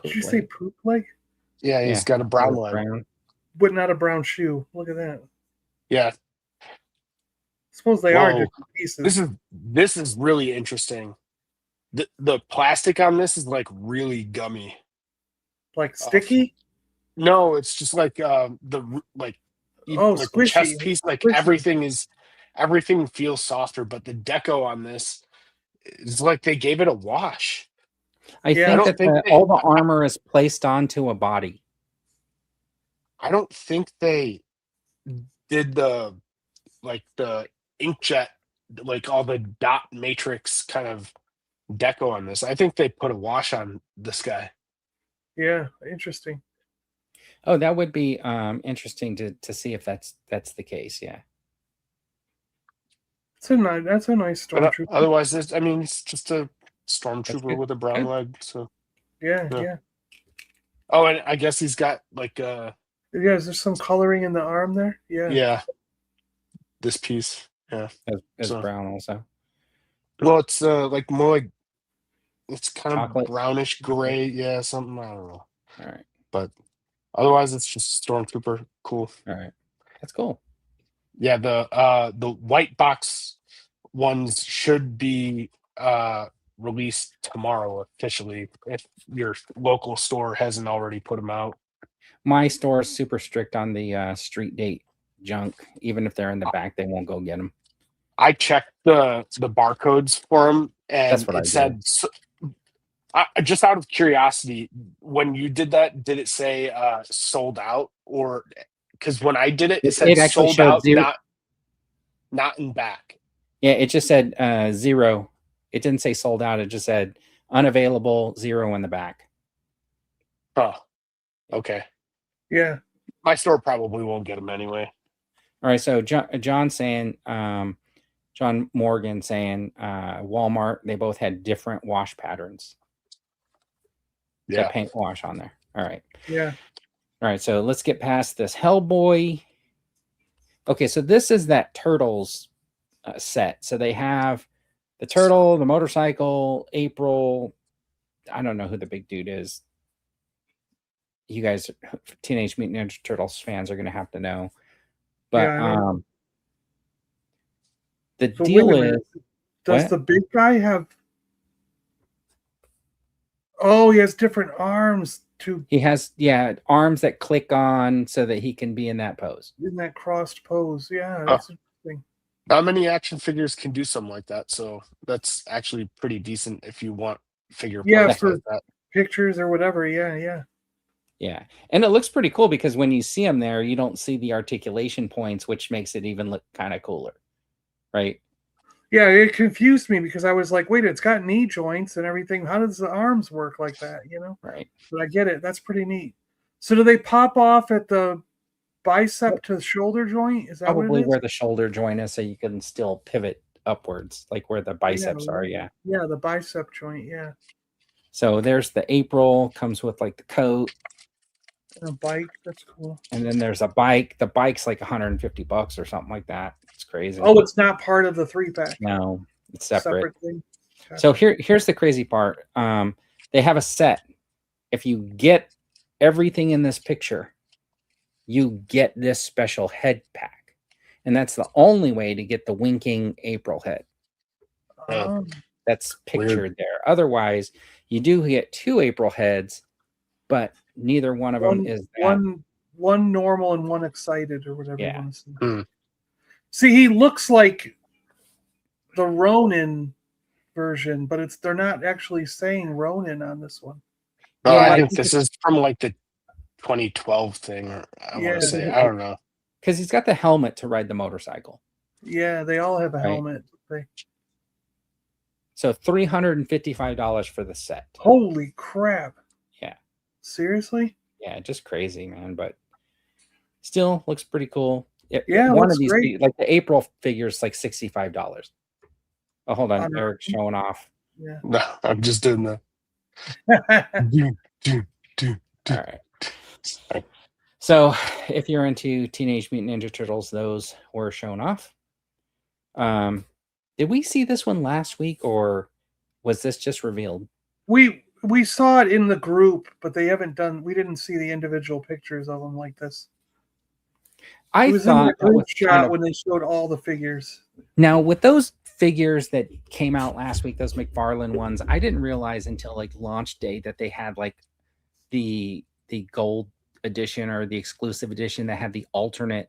Did you say poop leg?
Yeah, he's got a brown leg.
Brown.
But not a brown shoe. Look at that.
Yeah.
Suppose they are different pieces.
This is really interesting. The plastic on this is like really gummy.
Like sticky?
No, it's just like the
squishy.
chest piece. Like
Squishy.
everything feels softer, but the deco on this is like they gave it a wash.
I think that all the armor is placed onto a body.
I don't think they did the inkjet, like all the dot matrix kind of deco on this. I think they put a wash on this guy.
Yeah, interesting.
Oh, that would be interesting to see if that's the case. Yeah.
That's a nice stormtrooper.
Otherwise, it's just a stormtrooper with a brown leg. So
yeah.
Oh, and I guess he's got like
is there some coloring in the arm there? Yeah.
Yeah. This piece. Yeah.
As brown also.
Well, it's like more like it's kind
Chocolate.
of brownish gray. Yeah, something. I don't know.
All right.
But otherwise, it's just stormtrooper. Cool.
All right. That's cool.
Yeah, the white box ones should be released tomorrow officially if your local store hasn't already put them out.
My store is super strict on the street date junk. Even if they're in the back, they won't go get them.
I checked the barcodes for them, and
That's what
it said. Just out of curiosity, when you did that, did it say sold out, or because when I did it, it said sold out, not in back.
Yeah, it just said 0. It didn't say sold out. It just said unavailable, 0 in the back.
Oh, okay.
Yeah.
My store probably won't get them anyway.
All right. So John saying, John Morgan saying, Walmart, they both had different wash patterns.
Yeah.
So paint wash on there. All right.
Yeah.
All right, so let's get past this Hellboy. Okay, so this is that Turtles set. So they have the turtle, the motorcycle, April. I don't know who the big dude is. You guys, Teenage Mutant Ninja Turtles fans, are going to have to know. But
Yeah,
the
so
deal
wait a
is,
minute. Does
what?
the big guy have? Oh, he has different arms to
He has, yeah, arms that click on so that he can be in that pose.
in that crossed pose. Yeah,
Oh.
that's interesting.
Not many action figures can do something like that, so that's actually pretty decent if you want figure parts
for
like that.
pictures or whatever. Yeah.
Yeah. And it looks pretty cool because when you see him there, you don't see the articulation points, which makes it even look kind of cooler. Right?
Yeah, it confused me because I was like, wait, it's got knee joints and everything. How does the arms work like that? You know?
Right.
But I get it. That's pretty neat. So do they pop off at the bicep to shoulder joint? Is that
Probably
what it is?
where the shoulder joint is, so you can still pivot upwards, like where the biceps are. Yeah.
Yeah, the bicep joint. Yeah.
So there's the April, comes with like the coat.
And a bike. That's cool.
And then there's a bike. The bike's like $150 or something like that. It's crazy.
Oh, it's not part of the 3-pack.
No, it's separate.
Thing.
So here's the crazy part. They have a set. If you get everything in this picture, you get this special head pack. And that's the only way to get the winking April head. That's pictured there. Otherwise, you do get 2 April heads, but neither one of them is that.
One normal and one excited or whatever you want to say.
Mm.
See, he looks like the Ronin version, but they're not actually saying Ronin on this one.
No, I think this is from like the 2012 thing, or I want to say, I don't know.
Because he's got the helmet to ride the motorcycle.
Yeah, they all have a helmet.
So $355 for the set.
Holy crap.
Yeah.
Seriously?
Yeah, just crazy, man. But still looks pretty cool.
One of these,
great. Like the April figure is like $65. Oh, hold on. Eric's showing off.
Yeah.
No, I'm just doing the.
All right. So if you're into Teenage Mutant Ninja Turtles, those were shown off. Did we see this one last week, or was this just revealed?
We saw it in the group, but we didn't see the individual pictures of them like this.
I thought
that was shot when they showed all the figures.
Now, with those figures that came out last week, those McFarlane ones, I didn't realize until like launch day that they had like the gold edition or the exclusive edition that had the alternate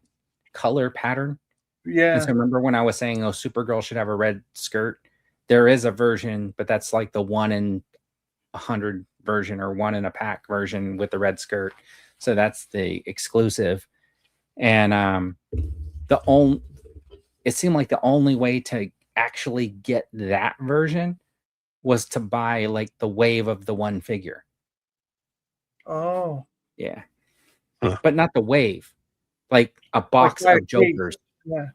color pattern.
Yeah.
And so remember when I was saying, oh, Supergirl should have a red skirt? There is a version, but that's like the 1 in 100 version or 1 in a pack version with the red skirt. So that's the exclusive. And it seemed like the only way to actually get that version was to buy like the wave of the one figure.
Oh.
Yeah. But not the wave. Like a box of Jokers.
Yeah.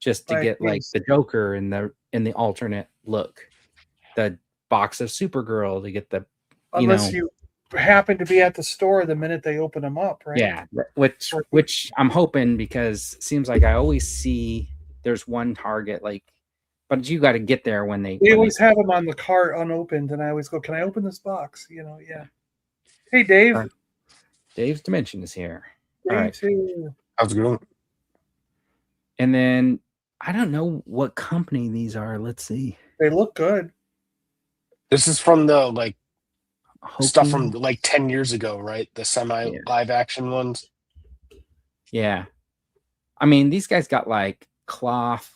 Just to get like the Joker in the alternate look. The box of Supergirl to get the
unless you happen to be at the store the minute they open them up, right?
Yeah, which I'm hoping, because it seems like I always see there's one Target, like, but you got to get there when they
always have them on the cart unopened, and I always go, "Can I open this box?" Yeah. Hey, Dave.
Dave's Dimension is here.
All right.
How's it going?
And then I don't know what company these are. Let's see.
They look good.
This is from the like stuff from like 10 years ago, right? The semi live action ones.
Yeah. I mean, these guys got like cloth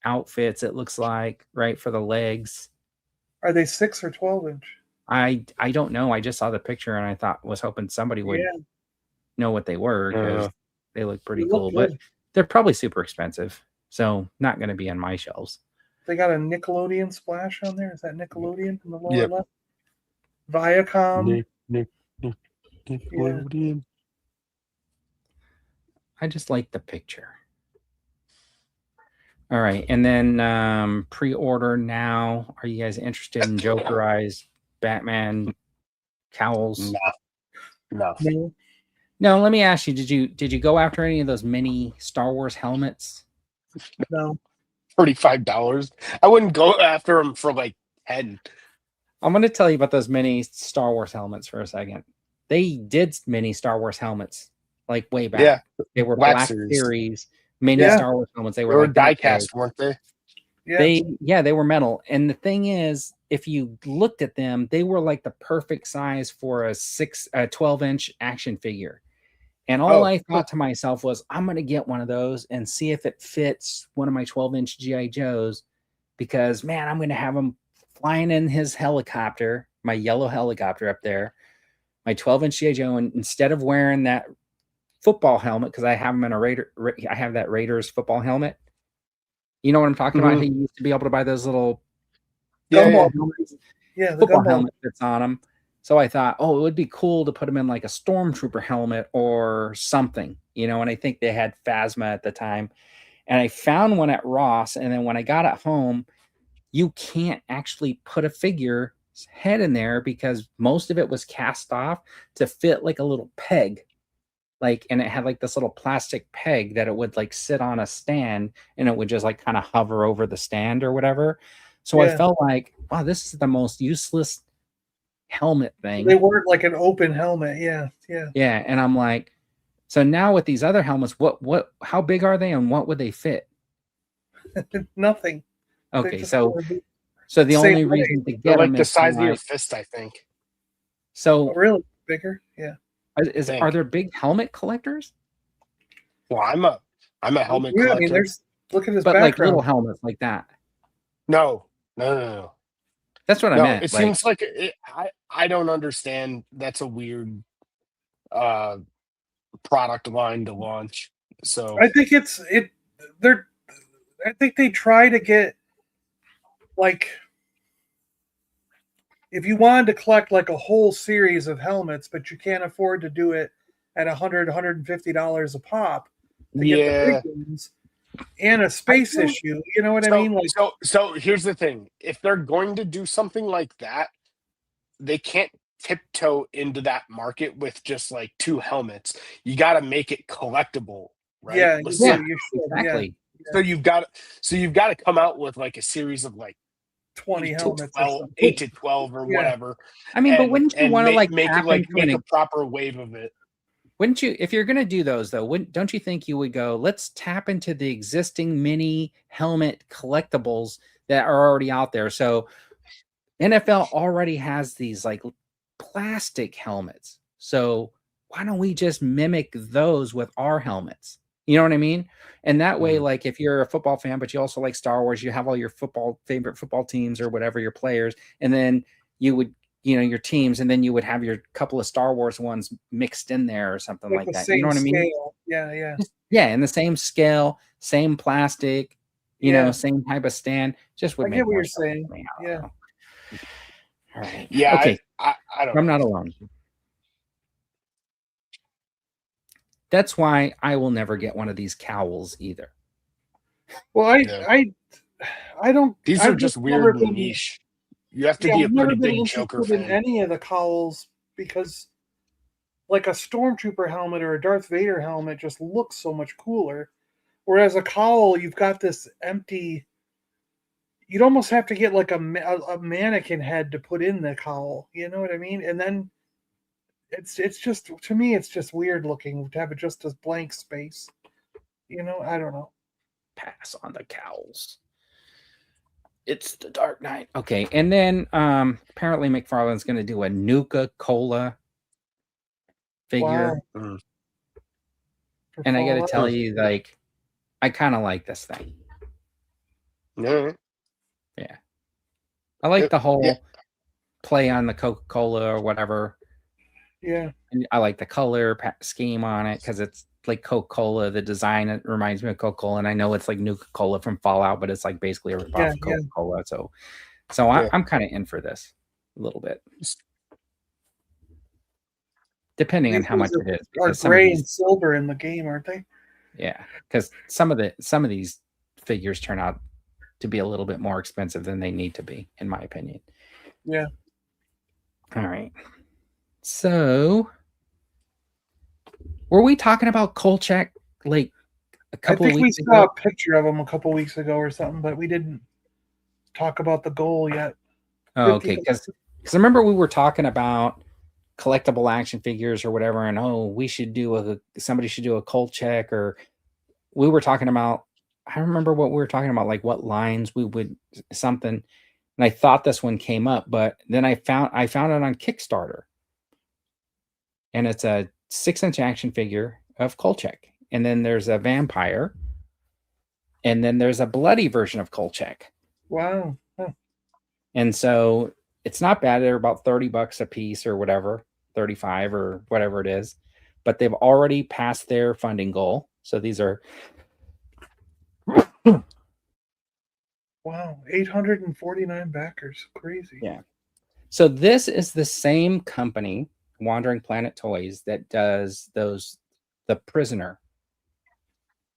outfits, it looks like, right, for the legs.
Are they 6 or 12 inch?
I don't know. I just saw the picture and I was hoping somebody would know what they were, because they look pretty cool. But they're probably super expensive, so not going to be on my shelves.
They got a Nickelodeon splash on there. Is that Nickelodeon in the lower left? Viacom.
Nickelodeon.
I just like the picture. All right, and then pre-order now. Are you guys interested in Jokerized Batman cowls?
No.
No, let me ask you, did you go after any of those mini Star Wars helmets?
No.
$35. I wouldn't go after them for like 10.
I'm going to tell you about those mini Star Wars helmets for a second. They did mini Star Wars helmets like way back.
Yeah,
They were
Black
Black
Series.
Series mini
Yeah.
Star Wars helmets. They
They
were
were
like that
die-cast,
big.
weren't they?
Yeah.
They were metal. And the thing is, if you looked at them, they were like the perfect size for a 12-inch action figure. And all I thought to myself was, I'm going to get one of those and see if it fits one of my 12-inch GI Joes, because man, I'm going to have him flying in his helicopter, my yellow helicopter up there, my 12-inch GI Joe, and instead of wearing that football helmet, because I have him in I have that Raiders football helmet. You know what I'm talking about? He used to be able to buy those little
Gumball.
helmets.
Yeah, the
Football
gumball
helmet fits on him. So I thought, oh, it would be cool to put him in like a stormtrooper helmet or something, you know. And I think they had Phasma at the time. And I found one at Ross. And then when I got it home, you can't actually put a figure's head in there because most of it was cast off to fit like a little peg. Like, and it had like this little plastic peg that it would like sit on a stand and it would just like kind of hover over the stand or whatever. So I felt like, wow, this is the most useless helmet thing.
They weren't like an open helmet. Yeah.
And I'm like, so now with these other helmets, how big are they and what would they fit?
Nothing.
Okay, so the only reason to get
like
them
the
is
size of your fist, I think.
So
really bigger. Yeah.
Are there big helmet collectors?
Well, I'm a helmet collector.
I mean, look at his
but
background.
Like little helmets like that.
No.
That's what I meant.
It seems like I don't understand. That's a weird product line to launch. So
I think I think they try to get like, if you wanted to collect like a whole series of helmets, but you can't afford to do it at $150 a pop to get the big ones and a space issue. You know what I mean? Like,
so here's the thing: if they're going to do something like that, they can't tiptoe into that market with just like 2 helmets. You got to make it collectable, right?
Yeah,
exactly.
So you've got to come out with like a series of like
20 helmets,
8 to 12 or whatever.
I mean, but wouldn't you want to like
make a proper wave of it?
Wouldn't you, if you're going to do those though, don't you think you would go, let's tap into the existing mini helmet collectibles that are already out there? So NFL already has these like plastic helmets. So why don't we just mimic those with our helmets? You know what I mean? And that way, like if you're a football fan, but you also like Star Wars, you have all your favorite football teams or whatever, your players, and then you would, your teams, and then you would have your couple of Star Wars ones mixed in there or something like that. You know what I mean? Yeah, in the same scale, same plastic, same type of stand. Just would
I
make
get what
more
you're
sense
saying.
to me.
Yeah.
All right.
Yeah.
Okay.
I don't.
I'm not alone. That's why I will never get one of these cowls either.
Well, I don't.
These are just weird and niche. You have to be a pretty big Joker fan.
In any of the cowls, because like a Stormtrooper helmet or a Darth Vader helmet just looks so much cooler. Whereas a cowl, you've got this empty. You'd almost have to get like a mannequin head to put in the cowl. You know what I mean? And then it's just, to me, it's just weird looking to have it just as blank space. I don't know.
Pass on the cowls. It's the Dark Knight. Okay, and then apparently McFarlane's going to do a Nuka Cola figure.
Wow.
And I got to tell you, like, I kind of like this thing.
Yeah.
I like the whole play on the Coca-Cola or whatever.
Yeah.
And I like the color scheme on it because it's like Coca-Cola. The design, it reminds me of Coca-Cola, and I know it's like Nuka-Cola from Fallout, but it's like basically a ripoff of Coca-Cola. So I'm kind of in for this a little bit, depending on how much it is.
Are gray and silver in the game, aren't they?
Yeah, because some of these figures turn out to be a little bit more expensive than they need to be, in my opinion.
Yeah.
All right. So Were we talking about Kolchak like a
I
couple of
think we
weeks
saw
ago?
a picture of him a couple weeks ago or something, but we didn't talk about the goal yet.
Oh, okay, because I remember we were talking about collectible action figures or whatever, and we should do somebody should do a Kolchak, or we were talking about. I don't remember what we were talking about, like what lines we would something, and I thought this one came up, but then I found it on Kickstarter, and it's a 6-inch action figure of Kolchak, and then there's a vampire, and then there's a bloody version of Kolchak.
Wow. Huh.
And so it's not bad. They're about $30 a piece or whatever, 35 or whatever it is, but they've already passed their funding goal. So these are
Wow, 849 backers. Crazy.
Yeah. So this is the same company, Wandering Planet Toys, that does The Prisoner.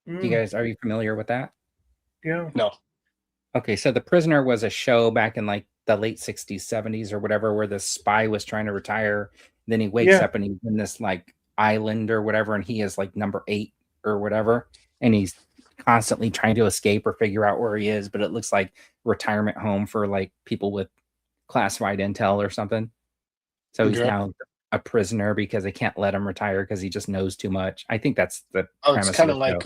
You guys, are you familiar with that?
Yeah.
No.
Okay, so The Prisoner was a show back in like the late 60s, 70s or whatever, where the spy was trying to retire. Then he wakes up and he's in this like island or whatever, and he is like number 8 or whatever, and he's constantly trying to escape or figure out where he is, but it looks like retirement home for like people with classified intel or something. So he's now a prisoner because they can't let him retire because he just knows too much. I think that's the premise.
It's kind of like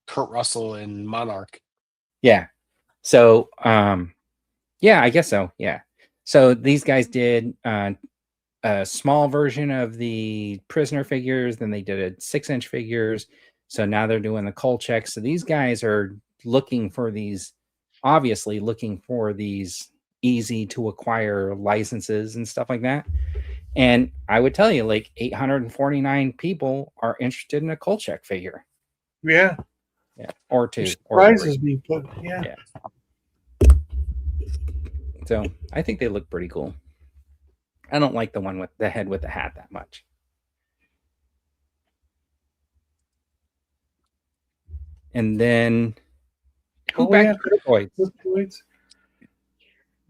Kurt Russell in Monarch.
Yeah. So yeah, I guess so. Yeah. So these guys did a small version of the prisoner figures, then they did a 6-inch figures. So now they're doing the Kolchak. So these guys are obviously looking for these easy to acquire licenses and stuff like that. And I would tell you, like 849 people are interested in a Kolchak figure.
Yeah.
Yeah. Or 2.
It surprises me, but yeah.
So I think they look pretty cool. I don't like the one with the head with the hat that much. And then
Cryptoids?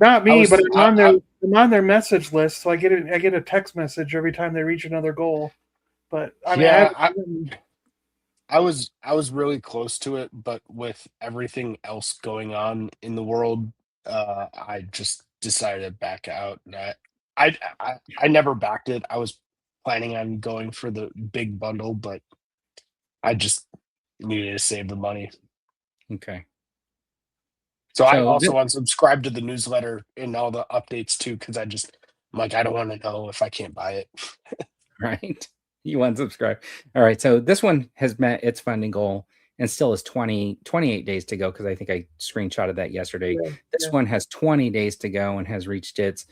Not me, but I'm on their message list, so I get a text message every time they reach another goal. But I
was really close to it, but with everything else going on in the world, I just decided to back out. I never backed it. I was planning on going for the big bundle, but I just needed to save the money.
Okay.
So I also unsubscribed to the newsletter and all the updates too, because I'm like, I don't want to know if I can't buy it.
Right. You unsubscribe. All right. So this one has met its funding goal and still has 28 days to go, because I think I screenshotted that yesterday. This one has 20 days to go and has reached its.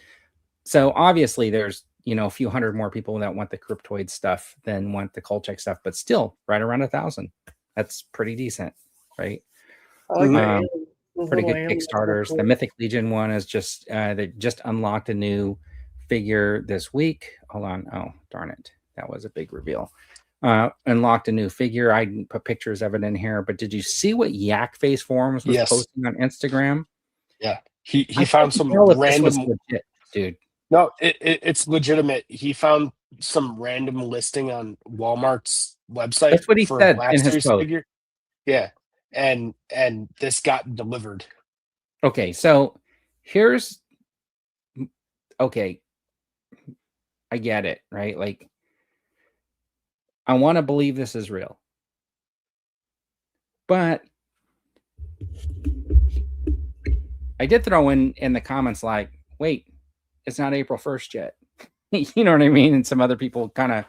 So obviously there's, a few hundred more people that want the Cryptoid stuff than want the Kolchak stuff, but still right around 1,000. That's pretty decent, right?
I like
pretty good Kickstarters. The Mythic Legion one is just they just unlocked a new figure this week. Hold on. Oh, darn it. That was a big reveal. Unlocked a new figure. I didn't put pictures of it in here, but did you see what Yak Face Forums was posting on Instagram?
Yeah. He found some random
legit, dude.
No, it's legitimate. He found some random listing on Walmart's website.
That's what he said in his post.
Figure. Yeah. And this got delivered.
Okay, so I get it, right? Like, I want to believe this is real, but I did throw in the comments like, wait, it's not April 1st yet. You know what I mean? And some other people kind of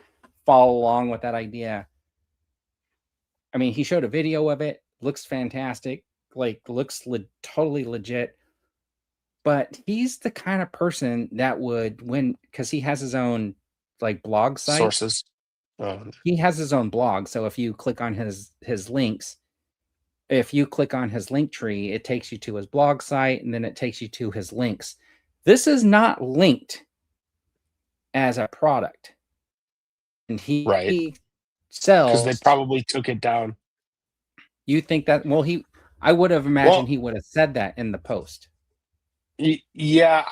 follow along with that idea. I mean, he showed a video of it. Looks fantastic. Like, looks totally legit. But he's the kind of person that would, because he has his own like blog site.
Sources.
He has his own blog. So if you click on his links, if you click on his link tree, it takes you to his blog site, and then it takes you to his links. This is not linked as a product. And he sells,
because they probably took it down.
You think that? Well, I would have imagined he would have said that in the post.
Yeah,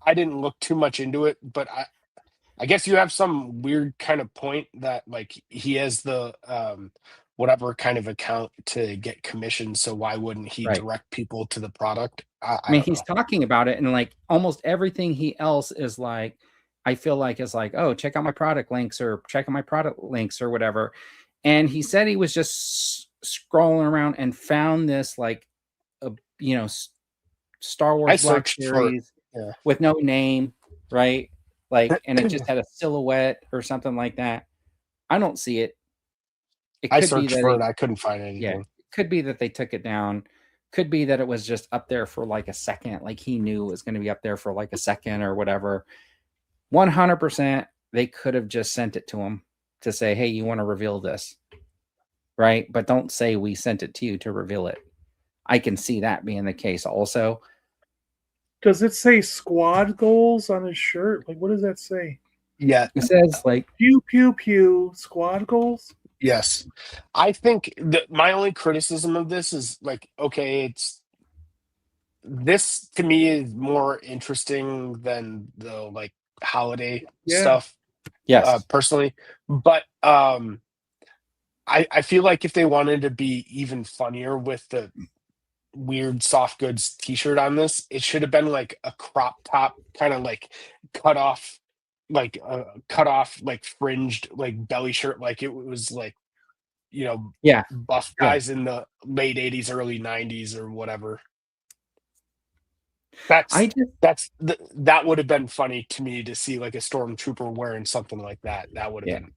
I didn't look too much into it, but I guess you have some weird kind of point that like he has the whatever kind of account to get commissions, so why wouldn't he
Right.
direct people to the product? I
I mean,
don't
he's
know.
talking about it, and like almost everything he else is like, I feel like is like, oh, check out my product links or check out my product links or whatever. And he said he was just scrolling around and found this like a Star
I
Wars Black
searched for
Series
yeah.
with no name, right? Like, and it just had a silhouette or something like that. I don't see it. It
I
could be
searched
that
for it, I couldn't find anything.
it could be that they took it down. Could be that it was just up there for like a second, like he knew it was going to be up there for like a second or whatever. 100%, they could have just sent it to him to say, hey, you want to reveal this, right? But don't say we sent it to you to reveal it. I can see that being the case also.
Does it say squad goals on his shirt? Like, what does that say?
Yeah.
It says like
Pew, pew, pew, squad goals?
Yes. I think my only criticism of this is like, okay, this to me is more interesting than the like holiday stuff.
yes.
Personally. But I feel like if they wanted to be even funnier with the weird soft goods t-shirt on this, it should have been like a crop top, kind of like cut off, like fringed like belly shirt, like it was like,
Yeah.
buff guys in the late 80s, early 90s or whatever. That would have been funny to me to see like a stormtrooper wearing something like that. That would have been.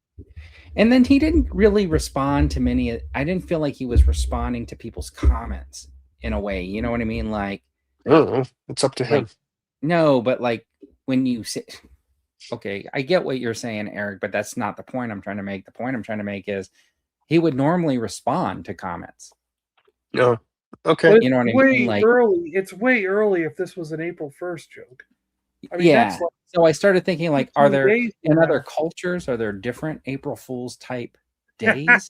And then he didn't really respond to many. I didn't feel like he was responding to people's comments in a way. You know what I mean? Like,
I don't know. It's up to him.
No, but like when you say, okay, I get what you're saying, Eric, but that's not the point I'm trying to make. The point I'm trying to make is he would normally respond to comments.
No. Okay.
You know what I mean? Like,
it's way early if this was an April 1st joke.
I mean, yeah. Like, so I started thinking, like, are there in other cultures, are there different April Fool's type days?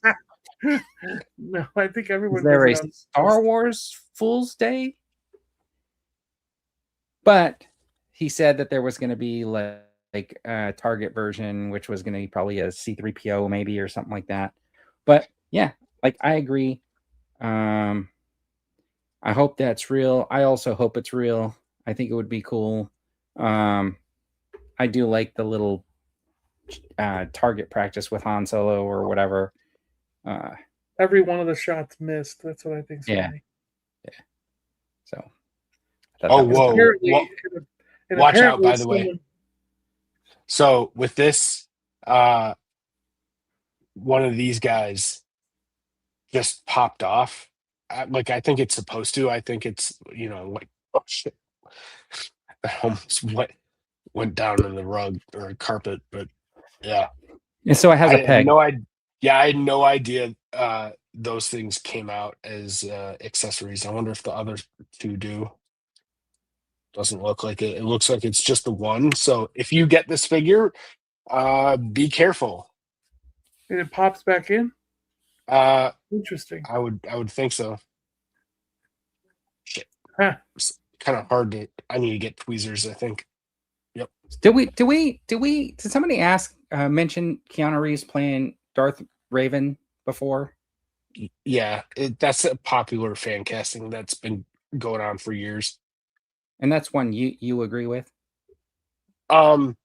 No, I think everyone.
Is there a Star Wars Fool's Day? But he said that there was going to be like a Target version, which was going to be probably a C-3PO maybe or something like that. But yeah, like I agree. I hope that's real. I also hope it's real. I think it would be cool. I do like the little target practice with Han Solo or whatever.
Every one of the shots missed. That's what I think.
Yeah. So.
Oh, whoa! Watch out! By the way. So with this, one of these guys just popped off. Like I think it's supposed to. I think it's like oh shit. I almost went down on the rug or carpet, but yeah.
And so it has a peg.
I had no idea those things came out as accessories. I wonder if the other two do. Doesn't look like it. It looks like it's just the one. So if you get this figure, be careful.
And it pops back in? Interesting.
I would think so. Shit.
Huh.
It's kind of hard to. I need to get tweezers, I think. Yep.
Did somebody mention Keanu Reeves playing Darth Raven before?
Yeah, that's a popular fan casting that's been going on for years.
And that's one you agree with?
Would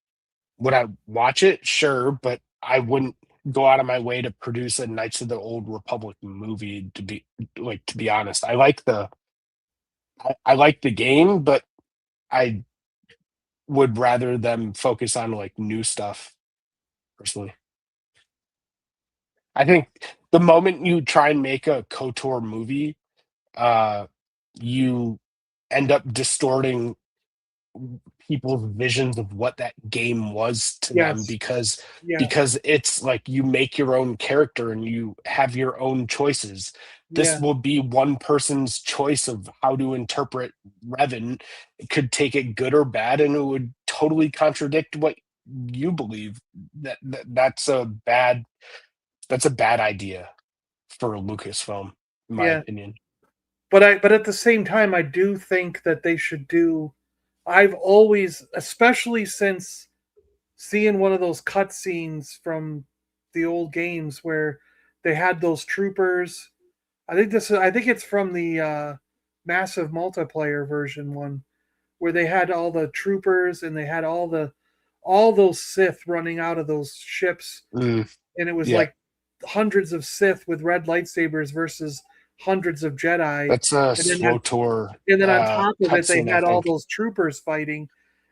I watch it? Sure, but I wouldn't go out of my way to produce a Knights of the Old Republic movie. To be honest, I like the game, but I would rather them focus on like new stuff. Personally, I think the moment you try and make a KOTOR movie, you end up distorting people's visions of what that game was to them because it's like you make your own character and you have your own choices. This will be one person's choice of how to interpret Revan. It could take it good or bad, and it would totally contradict what you believe. That's a bad idea for Lucasfilm, in my opinion.
But at the same time, I do think that they should do. I've always, especially since seeing one of those cut scenes from the old games where they had those troopers. I think it's from the massive multiplayer version one, where they had all the troopers and they had all those Sith running out of those ships, and it was like hundreds of Sith with red lightsabers versus hundreds of Jedi.
That's a SWTOR.
And then on top of it, they had all those troopers fighting.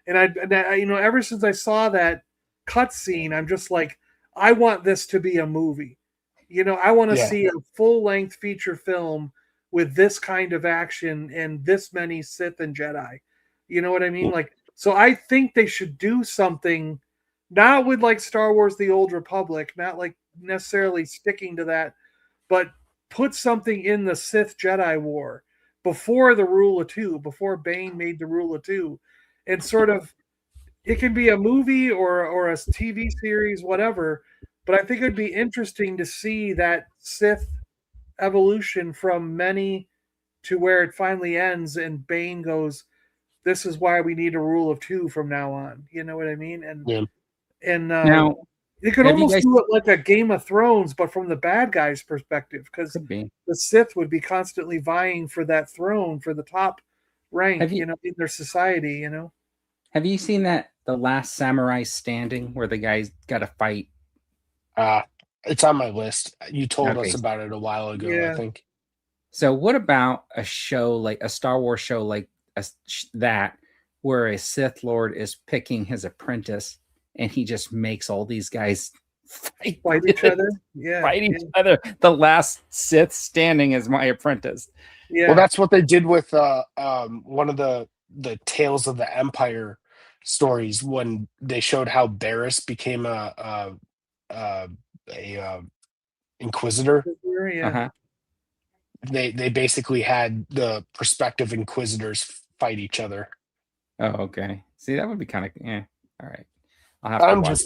And I, you know, ever since I saw that cutscene, I'm just like, I want this to be a movie. You know, I want to see a full-length feature film with this kind of action and this many Sith and Jedi. You know what I mean? Like, so I think they should do something, not with like Star Wars: The Old Republic, not like necessarily sticking to that, but put something in the Sith Jedi War before the Rule of Two, before Bane made the Rule of Two, and sort of, it can be a movie or a TV series, whatever. But I think it'd be interesting to see that Sith evolution from many to where it finally ends, and Bane goes, "This is why we need a Rule of Two from now on." You know what I mean? And
now,
you could almost do it like a Game of Thrones, but from the bad guy's perspective, because the Sith would be constantly vying for that throne, for the top rank, you know, in their society. You know.
Have you seen that The Last Samurai Standing, where the guy's got to fight?
It's on my list. You told us about it a while ago, I think.
So what about a show, like a Star Wars show like that, where a Sith Lord is picking his apprentice and he just makes all these guys fight
each other?
Fight each other. The last Sith standing is my apprentice.
Yeah.
Well, that's what they did with one of the Tales of the Empire stories, when they showed how Barriss became a Inquisitor. They basically had the prospective Inquisitors fight each other.
Oh, okay. See, that would be kind of all right. I'll have to watch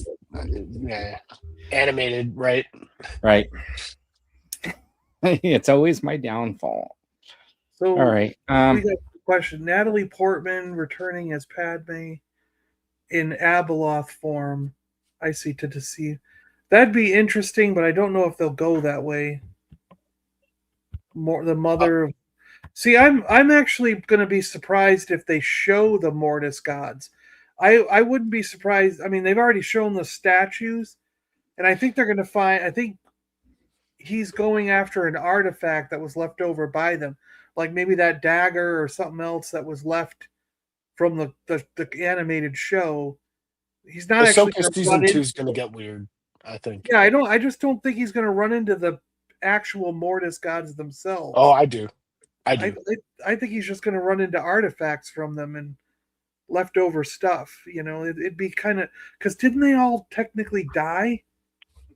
it.
Animated, right?
Right. It's always my downfall.
So,
all right.
We got a question. Natalie Portman returning as Padme in Abeloth form. I see to deceive. That'd be interesting, but I don't know if they'll go that way. More the mother. See, I'm actually going to be surprised if they show the Mortis gods. I wouldn't be surprised. I mean, they've already shown the statues, and I think they're going to find. I think he's going after an artifact that was left over by them, like maybe that dagger or something else that was left from the animated show. He's not actually.
Season 2 is going to get weird, I think.
Yeah, I just don't think he's going to run into the actual Mortis gods themselves.
Oh, I do. I
think he's just going to run into artifacts from them and leftover stuff. You know, it'd be kind of, because didn't they all technically die?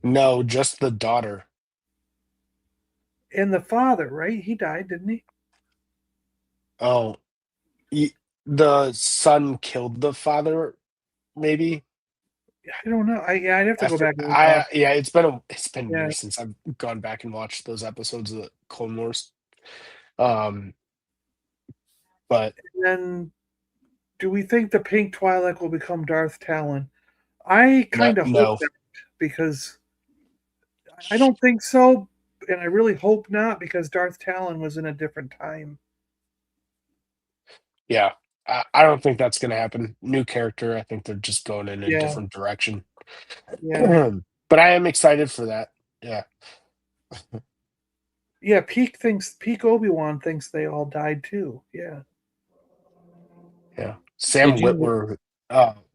No, just the daughter.
And the father, right? He died, didn't he?
Oh, the son killed the father, maybe.
I don't know. I'd have to go back.
It's been years since I've gone back and watched those episodes of the Clone Wars. But
then, do we think the Pink Twi'lek will become Darth Talon? I kind of hope that, because I don't think so, and I really hope not, because Darth Talon was in a different time.
Yeah, I don't think that's going to happen. New character. I think they're just going in a different direction.
Yeah.
But I am excited for that. Yeah.
Yeah, Peak Obi-Wan thinks they all died too. Yeah.
Yeah. Sam Witwer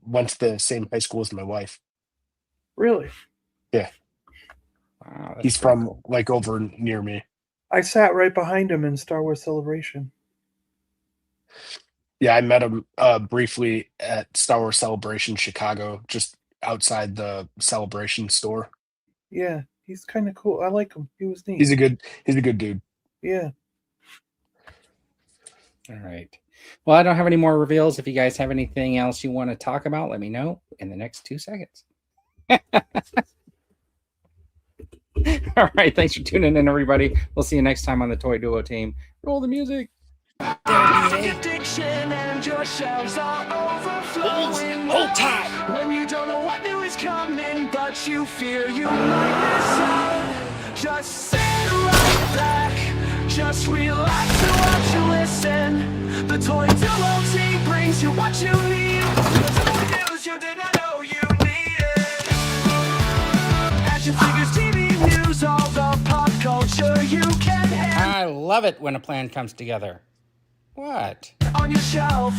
went to the same high school as my wife.
Really?
Yeah.
Wow,
he's from like over near me.
I sat right behind him in Star Wars Celebration.
Yeah, I met him briefly at Star Wars Celebration Chicago, just outside the Celebration store.
Yeah, he's kind of cool. I like him. He was neat.
He's a good dude.
Yeah.
All right. Well, I don't have any more reveals. If you guys have anything else you want to talk about, let me know in the next 2 seconds. All right. Thanks for tuning in, everybody. We'll see you next time on the Toy Duo team. Roll the music.
Addiction and your shelves are overflowing.
Hold tight.
When you don't know what coming, but you fear you might miss out. Just sit right back, just relax and watch and listen. The Toy Duo brings you what you need. The toy news you didn't know you needed. Action figures, TV news, all the pop culture you can handle
I love it when a plan comes together. What?
on your shelf.